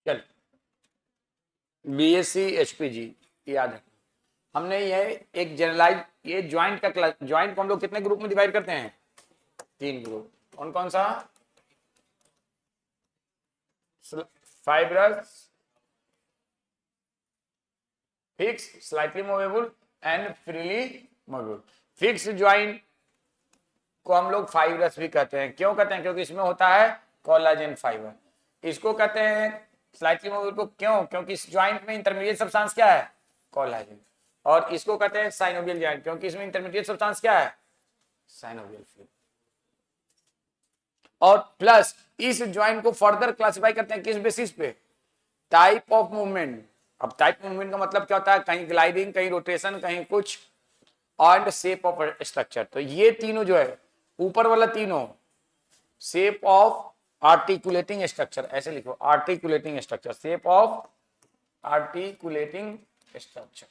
चल बीएससी एचपीजी याद है। हमने ये एक जनरलाइज, ये ज्वाइंट का क्लास, ज्वाइंट को हम लोग कितने ग्रुप में डिवाइड करते हैं, 3 ग्रुप। कौन कौन सा, fibrous, fix, slightly movable and freely movable. Fix joint को हम लोग फाइब्रस भी कहते हैं। क्यों कहते हैं? क्योंकि इसमें होता है कोलाजन फाइबर। इसको कहते हैं स्लाइटली मूवेबल को, क्यों? क्योंकि इस ज्वाइंट में इंटरमीडिएट सब्सटेंस क्या है? कोलाजन। और इसको कहते हैं साइनोवियल ज्वाइंट, क्योंकि इसमें इंटरमीडिएट सब्सटेंस क्या है? Synovial fluid. और प्लस इस ज्वाइंट को फर्दर क्लासिफाई करते हैं किस बेसिस पे? Type of movement. अब टाइप मूवमेंट का मतलब क्या होता है? कहीं ग्लाइडिंग, कहीं रोटेशन, कहीं कुछ, एंड शेप ऑफ स्ट्रक्चर। तो ये तीनों जो है, ऊपर वाला तीनों शेप ऑफ आर्टिकुलेटिंग स्ट्रक्चर, ऐसे लिखो articulating structure, shape of articulating structure.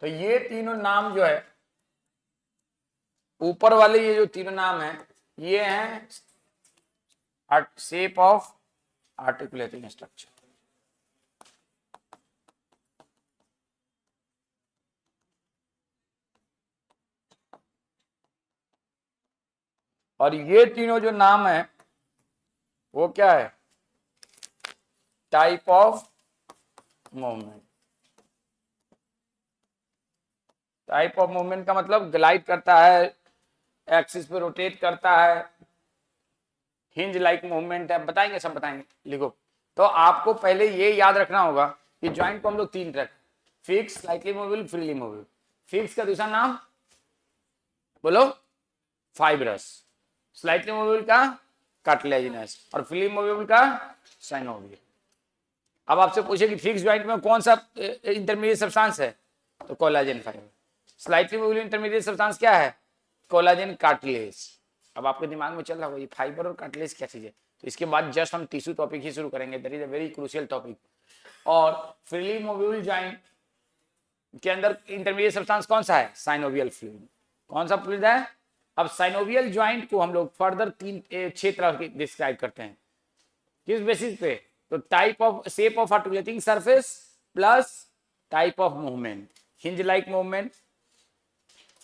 तो ये तीनों नाम जो है, ऊपर वाले ये जो तीनों नाम है, ये हैं शेप ऑफ आर्टिकुलेटिंग स्ट्रक्चर। और ये तीनों जो नाम है वो क्या है? Type of movement. Type of movement का मतलब ग्लाइड करता है, एक्सिस पे रोटेट करता है, हिंज लाइक मूवमेंट है, बताएंगे, सब बताएंगे, लिखो। तो आपको पहले ये याद रखना होगा कि ज्वाइंट को हम लोग तीन तरह, fix, slightly movable, freely movable. Fix का दूसरा नाम बोलो? फाइब्रस। स्लाइटली मूवेबल का कार्टिलेजिनस, और फ्रीली मूवेबल का साइनोवियल। अब आपसे पूछे कि फिक्स ज्वाइंट में कौन सा इंटरमीडिएट सब्सटेंस है, तो collagen fibre. Slightly movable intermediate substance क्या है? Collagen cartilage. अब आपके दिमाग में चल रहा होगा ये फाइबर और कार्टिलेज क्या चीज है, तो इसके बाद जस्ट हम टिश्यू टॉपिक ही शुरू करेंगे, that is a very crucial topic. और फ्रीली मूवेबल ज्वाइंट के अंदर इंटरमीडिएट सब्सटेंस कौन सा है? Synovial fluid. कौन सा फ्लूइड है? अब साइनोवियल ज्वाइंट को हम लोग फर्दर 6 तरह के डिस्क्राइब करते हैं। किस बेसिस पे? तो type of, shape of articulating surface plus type of movement, hinge like movement,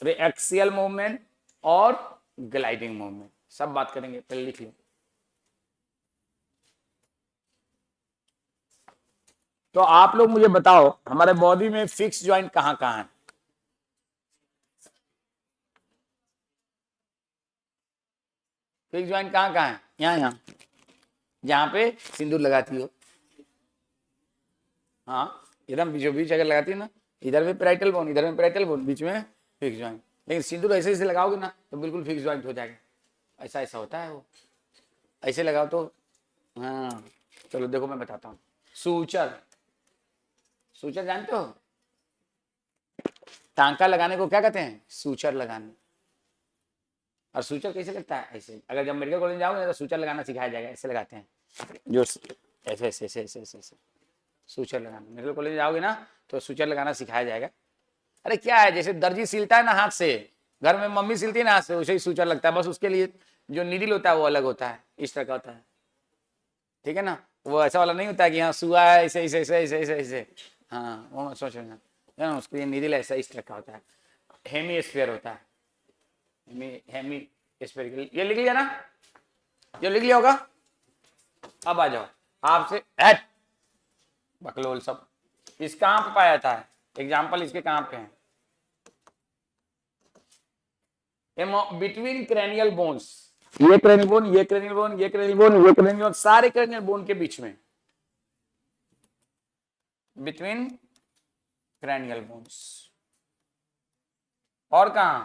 axial movement और ग्लाइडिंग मूवमेंट, सब बात करेंगे, पहले लिख लो। तो आप लोग मुझे बताओ हमारे बॉडी में फिक्स ज्वाइंट कहां कहां है? फिक्स ज्वाइंट कहां कहां है? यहाँ यहाँ, जहां पे सिंदूर लगाती हो, हाँ, एकदम बीचों बीच अगर लगाती है ना, इधर में पैराइटल बोन, इधर में पैराइटल बोन, बीच में फिक्स ज्वाइंट। लेकिन सिंदूर ऐसे ऐसे लगाओगे ना तो बिल्कुल फिक्स ज्वाइंट हो जाएगा। ऐसा ऐसा होता है वो, ऐसे लगाओ तो, हाँ। चलो देखो मैं बताता हूँ। सूचर, सूचर जानते हो? टांका लगाने को क्या कहते हैं? सूचर लगाने। और सूचर कैसे लगता है? ऐसे। अगर जब मेडिकल कॉलेज जाओगे तो सूचर लगाना सिखाया जाएगा, ऐसे लगाते हैं, जो ऐसे ऐसे ऐसे ऐसे ऐसे सूचर लगाना। मेडिकल कॉलेज जाओगे ना तो सूचर लगाना सिखाया जाएगा। अरे क्या है, जैसे दर्जी सिलता है ना हाथ से, घर में मम्मी सिलती है ना हाथ से, वैसे ही सूचर लगता है, बस उसके लिए जो नीडल होता है वो अलग होता है, इस तरह का होता है, ठीक है ना। वो ऐसा वाला नहीं होता है कि हाँ सुआ है ऐसे ऐसे ऐसे ऐसे ऐसे ऐसे, हाँ वो मत सोचो ना, उसके लिए नीडल ऐसा इस तरह का होता है, हेमी स्फीयर होता है, हेमी स्फीयर। ये लिख लिया ना? ये लिख लिया होगा। अब आ जाओ, आपसे हट बकलोल सब, इस कहां पे पाया था? एग्जाम्पल इसके कहां पे हैं? बिटवीन क्रेनियल बोन्स, ये क्रेनियल बोन, ये क्रेनियल बोन, ये क्रेनियल बोन, ये क्रेनियल बोन, सारे क्रेनियल बोन के बीच में, बिटवीन क्रेनियल बोन्स। और कहां?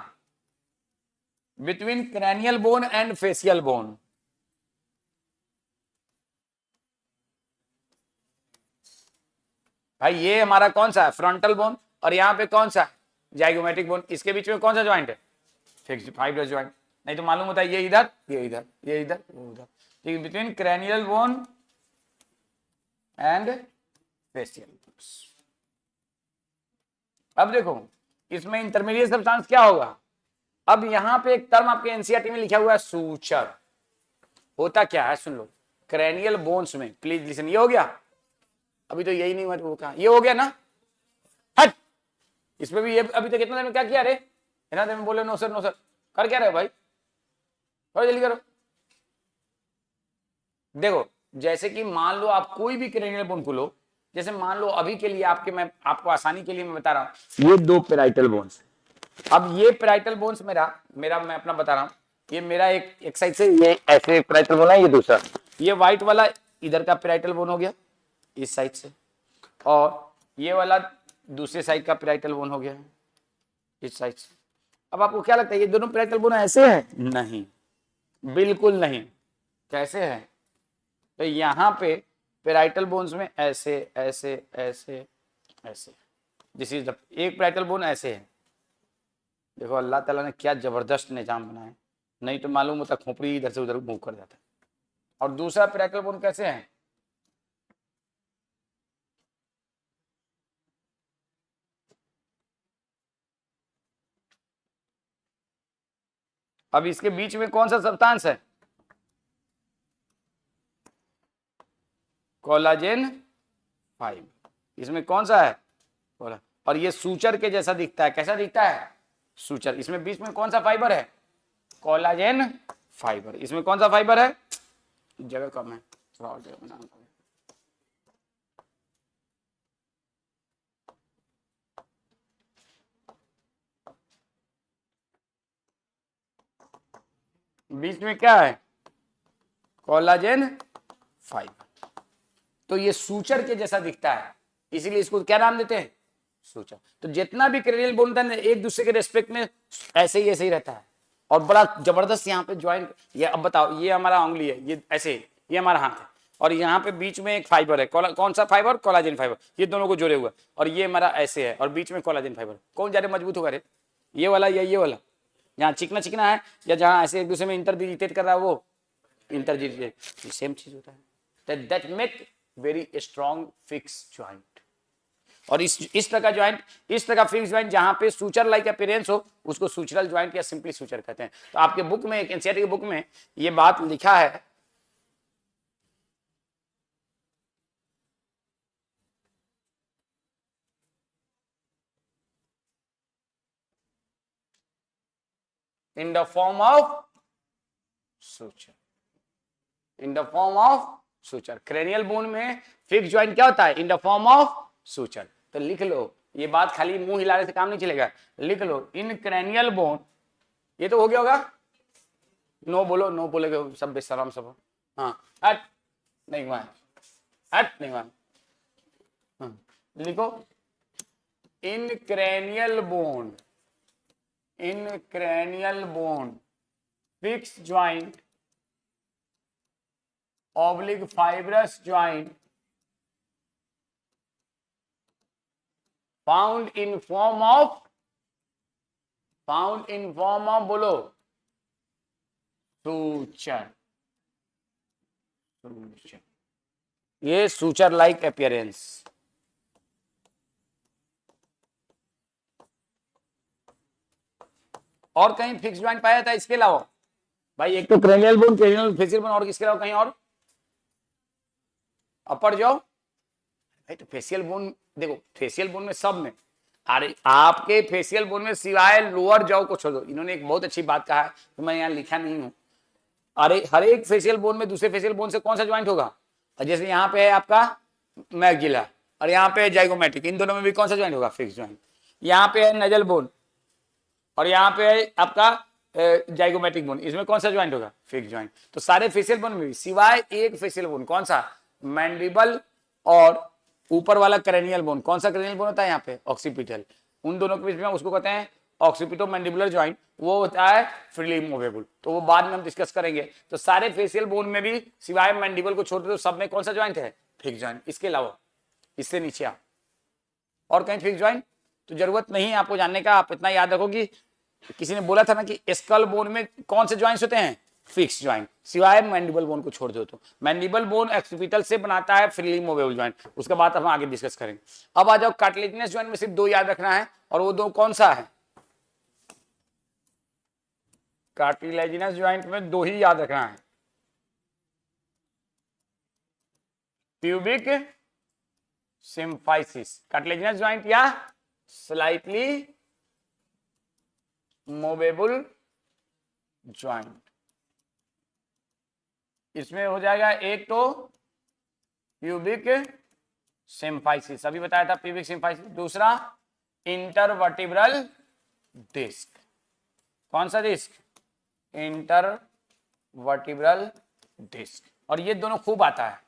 Between cranial bone and facial bone. भाई ये हमारा कौन सा है? Frontal bone. और यहाँ पे कौन सा? Zygomatic bone. इसके बीच में कौन सा ज्वाइंट है? Fixed fibrous joint. नहीं तो मालूम होता है ये इधर, ये इधर, ये इधर, वो उधर, ठीक। Between cranial bone and facial bones. अब देखो इसमें इंटरमीडिएट सब्सटेंस क्या होगा? अब यहां पे एक टर्म आपके एनसीईआरटी में लिखा हुआ है सूचर। होता क्या है सुन लो, क्रेनियल बोन्स में, प्लीज लिसन, ये हो गया, अभी तो यही नहीं हुआ, वो कहा ये हो गया ना, हट। इसमें भी ये अभी तक कितना देर में क्या किया रे? इतना देर में बोले नो सर, नो सर, कर क्या रहे भाई, थोड़ा जल्दी करो। देखो जैसे कि मान लो आप कोई भी क्रेनियल बोन को लो, जैसे मान लो अभी के लिए आपके, मैं आपको आसानी के लिए मैं बता रहा हूं, ये दो पेराइटल बोन्स, अब ये पैराइटल बोन्स मेरा मेरा मैं अपना बता रहा हूं, ये मेरा एक साइड से ये ऐसे पैराइटल बोन है, ये दूसरा, ये व्हाइट वाला इधर का पैराइटल बोन हो गया इस साइड से, और ये वाला दूसरे साइड का पैराइटल बोन हो गया इस साइड से। अब आपको क्या लगता है ये दोनों पैराइटल बोन ऐसे है? नहीं, बिल्कुल नहीं। कैसे है? तो यहां पे पैराइटल बोन्स में ऐसे ऐसे ऐसे ऐसे, दिस इज द एक पैराइटल बोन ऐसे है। देखो अल्लाह ताला ने क्या जबरदस्त निजाम बनाया, नहीं तो मालूम होता खोपड़ी इधर से उधर मूव कर जाता। और दूसरा पैराइटल बोन कैसे है? अब इसके बीच में कौन सा सब्सटेंस है? कोलाजेन 5। इसमें कौन सा है? और ये सूचर के जैसा दिखता है। कैसा दिखता है? सूचर। इसमें बीच में कौन सा फाइबर है? Collagen fibre. इसमें कौन सा फाइबर है? जगह कम है, थोड़ा और जगह बनाना पड़ेगा। बीच में क्या है? Collagen fibre. तो ये सूचर के जैसा दिखता है, इसीलिए इसको क्या नाम देते हैं? सूचर। तो जितना भी क्रेनियल बोन होता है एक दूसरे के रेस्पेक्ट में ऐसे ही रहता है, और बड़ा जबरदस्त यहाँ पे ज्वाइंट। ये अब बताओ, ये हमारा उंगली है, ये ऐसे, ये हमारा हाथ है, और यहाँ पे बीच में एक फाइबर है। कौन सा फाइबर? Collagen fibre. ये दोनों को जोड़े हुआ, और ये हमारा ऐसे है, और बीच में कोलाजेन फाइबर। कौन ज्यादा मजबूत होगा रे? ये वाला या ये वाला? जहाँ चिकना चिकना है या जहाँ ऐसे एक दूसरे में इंटरडिजिटेट कर रहा है, वो इंटरडिजिटेट, सेम चीज होता है। That make very strong fix joint. और इस तरह का ज्वाइंट, इस तरह का फिक्स ज्वाइंट जहां पे सूचर लाइक अपीयरेंस हो, उसको सूचरल ज्वाइंट या सिंपली सूचर कहते हैं। तो आपके बुक में, एनसीईआरटी की बुक में ये बात लिखा है। In the form of suture, in the form of suture. Cranial bone में फिक्स ज्वाइंट क्या होता है? In the form of suture. तो लिख लो, ये बात खाली मुंह हिलाने से काम नहीं चलेगा, लिख लो इन क्रेनियल बोन। ये तो हो गया होगा? नो बोलो, नो बोलेगे सब बेशरम सब। हाँ, हट नहीं हुआ, हट नहीं हुआ। हाँ, लिखो in cranial bone, in cranial bone fix joint oblique fibrous joint found in form of बोलो सूचर। ये सूचर लाइक अपीयरेंस। और कहीं फिक्स ज्वाइंट पाया था इसके अलावा? भाई एक तो cranial bone, cranial facial bone, और किसके अलावा कहीं और? अपर जाओ भाई, तो फेसियल बोन देखो, फेसियल बोन में सब में, अरे आपके फेसियल बोन में सिवाय लोअर जाओ को छोड़ दो। इन्होंने एक बहुत अच्छी बात कहा है, तो मैं यहाँ लिखा नहीं हूं। अरे हर एक फेसियल बोन में दूसरे फेसियल बोन से कौन सा ज्वाइंट होगा? जैसे यहाँ पे है आपका मैक्सिला, और यहाँ पे है जाइगोमेट्रिक, इन दोनों में भी कौन सा ज्वाइंट होगा? Fix joint. यहाँ पे है नजल बोन, और यहाँ पे है आपका जाइगोमेट्रिक बोन, इसमें कौन सा ज्वाइंट होगा? Fix joint. तो सारे फेसियल बोन में भी सिवाय एक फेसियल बोन, कौन सा? मैंडिबल, और ऊपर वाला क्रेनियल बोन। कौन सा क्रेनियल बोन होता है यहाँ पे? ऑक्सीपिटल। उन दोनों के बीच में उसको कहते हैं ऑक्सीपिटो मैंडिबुलर ज्वाइंट, वो होता है फ्रीली मूवेबल। तो वो बाद में हम डिस्कस करेंगे। तो सारे फेसियल बोन में भी सिवाय मैंडिबल को छोड़ दो, सब में कौन सा ज्वाइंट है? Fix joint. इसके अलावा, इससे नीचे आप और कहीं फिक्स ज्वाइंट तो जरूरत नहीं है आपको जानने का। आप इतना याद रखो कि किसी ने बोला था ना कि स्कल बोन में कौन से ज्वाइंट्स होते हैं? फिक्स ज्वाइंट, सिवाय मैंडिबल बोन को छोड़ दो। तो मैंडिबल बोन ऑक्सीपिटल से बनाता है फ्रीली मूवेबल ज्वाइंट, उसके बाद हम आगे डिस्कस करेंगे। अब आ जाओ, कार्टिलेजिनस ज्वाइंट में सिर्फ दो याद रखना है, और वो दो कौन सा है? कार्टिलेजिनस ज्वाइंट में दो ही याद रखना है, प्यूबिक सिम्फाइसिस कार्टिलेजिनस ज्वाइंट, या स्लाइटली मूवेबल ज्वाइंट। इसमें हो जाएगा एक तो प्यूबिक सिम्फाइसिस, अभी बताया था प्यूबिक सिम्फाइसिस। दूसरा इंटरवर्टिब्रल डिस्क। कौन सा डिस्क? Intervertebral disc. और ये दोनों खूब आता है।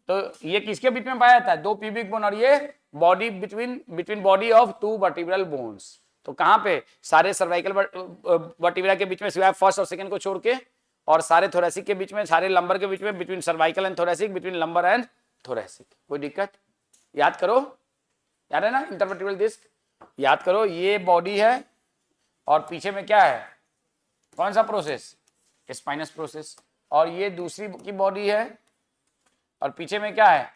तो ये किसके बीच में पाया जाता है? दो प्यूबिक बोन, और ये body between body of two vertebral bones. तो कहां पे? सारे सर्वाइकल वर्टिब्रा के बीच में, सिवाय फर्स्ट और सेकंड को छोड़ के, और सारे थोरेसिक के बीच में, सारे लंबर के बीच में, between cervical and thoracic, between lumbar and thoracic. कोई दिक्कत? याद करो, याद है ना इंटरवर्टिब्रल डिस्क? याद करो, ये बॉडी है और पीछे में क्या है? कौन सा प्रोसेस? Spinous process. और ये दूसरी की बॉडी है और पीछे में क्या है?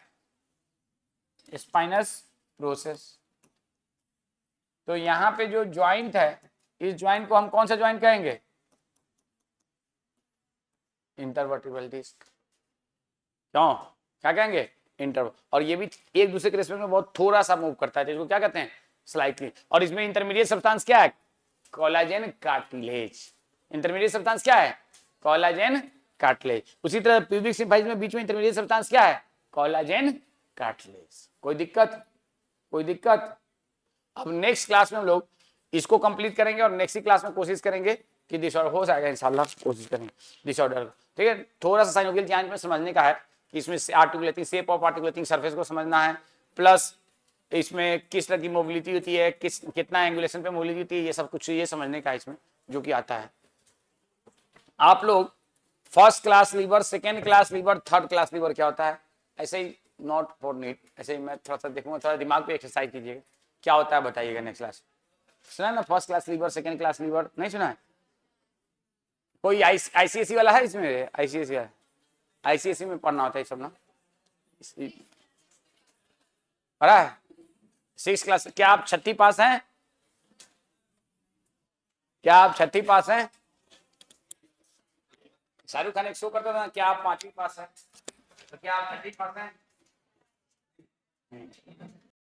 Spinous process. तो यहां पे जो ज्वाइंट है, इस ज्वाइंट को हम कौन सा ज्वाइंट कहेंगे? Intervertebral disc. क्यों? क्या कहेंगे? इंटर। और ये भी एक दूसरे के रिस्पेक्ट में बहुत थोड़ा सा मूव करता है, जिसको क्या कहते हैं? स्लाइटली। और इसमें इंटरमीडिएट सब्सटेंस क्या है? Collagen cartilage. इंटरमीडिएट सब्सटेंस क्या है? Collagen cartilage. उसी तरह प्यूबिक सिम्फाइज में बीच में इंटरमीडिएट सब्सटेंस क्या है? Collagen cartilage. कोई दिक्कत? कोई दिक्कत? अब नेक्स्ट क्लास में हम लोग इसको कंप्लीट करेंगे और नेक्स्ट क्लास में कोशिश करेंगे कि डिसऑर्डर हो जाएगा, इंशाल्लाह कोशिश करेंगे डिसऑर्डर। ठीक है, थोड़ा सा साइनोवियल ज्ञान में समझने का है कि इसमें articulating shape of articulating surface को समझना है, प्लस इसमें किस तरह की मोबिलिटी होती है, कितना एंगुलेशन पे मोबिलिटी होती है, ये सब कुछ ये समझने का है इसमें, जो कि आता है। आप लोग first class lever, second class lever, third class lever क्या होता है, ऐसे ही नॉट फॉर नीट, ऐसे ही मैं थोड़ा सा देखूंगा, थोड़ा दिमाग पे एक्सरसाइज कीजिएगा, क्या होता है बताइएगा नेक्स्ट क्लास। सुना है ना first class lever, second class lever? नहीं सुना है? कोई आईसीएसई वाला है इसमें? आईसीएसई है, आईसीएसई में पढ़ना होता है सब ना, पढ़ा है? Six class. क्या आप छठी पास हैं? क्या आप छठी पास हैं? शाहरुख खान एक शो करता था, क्या आप 5वीं पास हैं? तो क्या आप छठी पास हैं?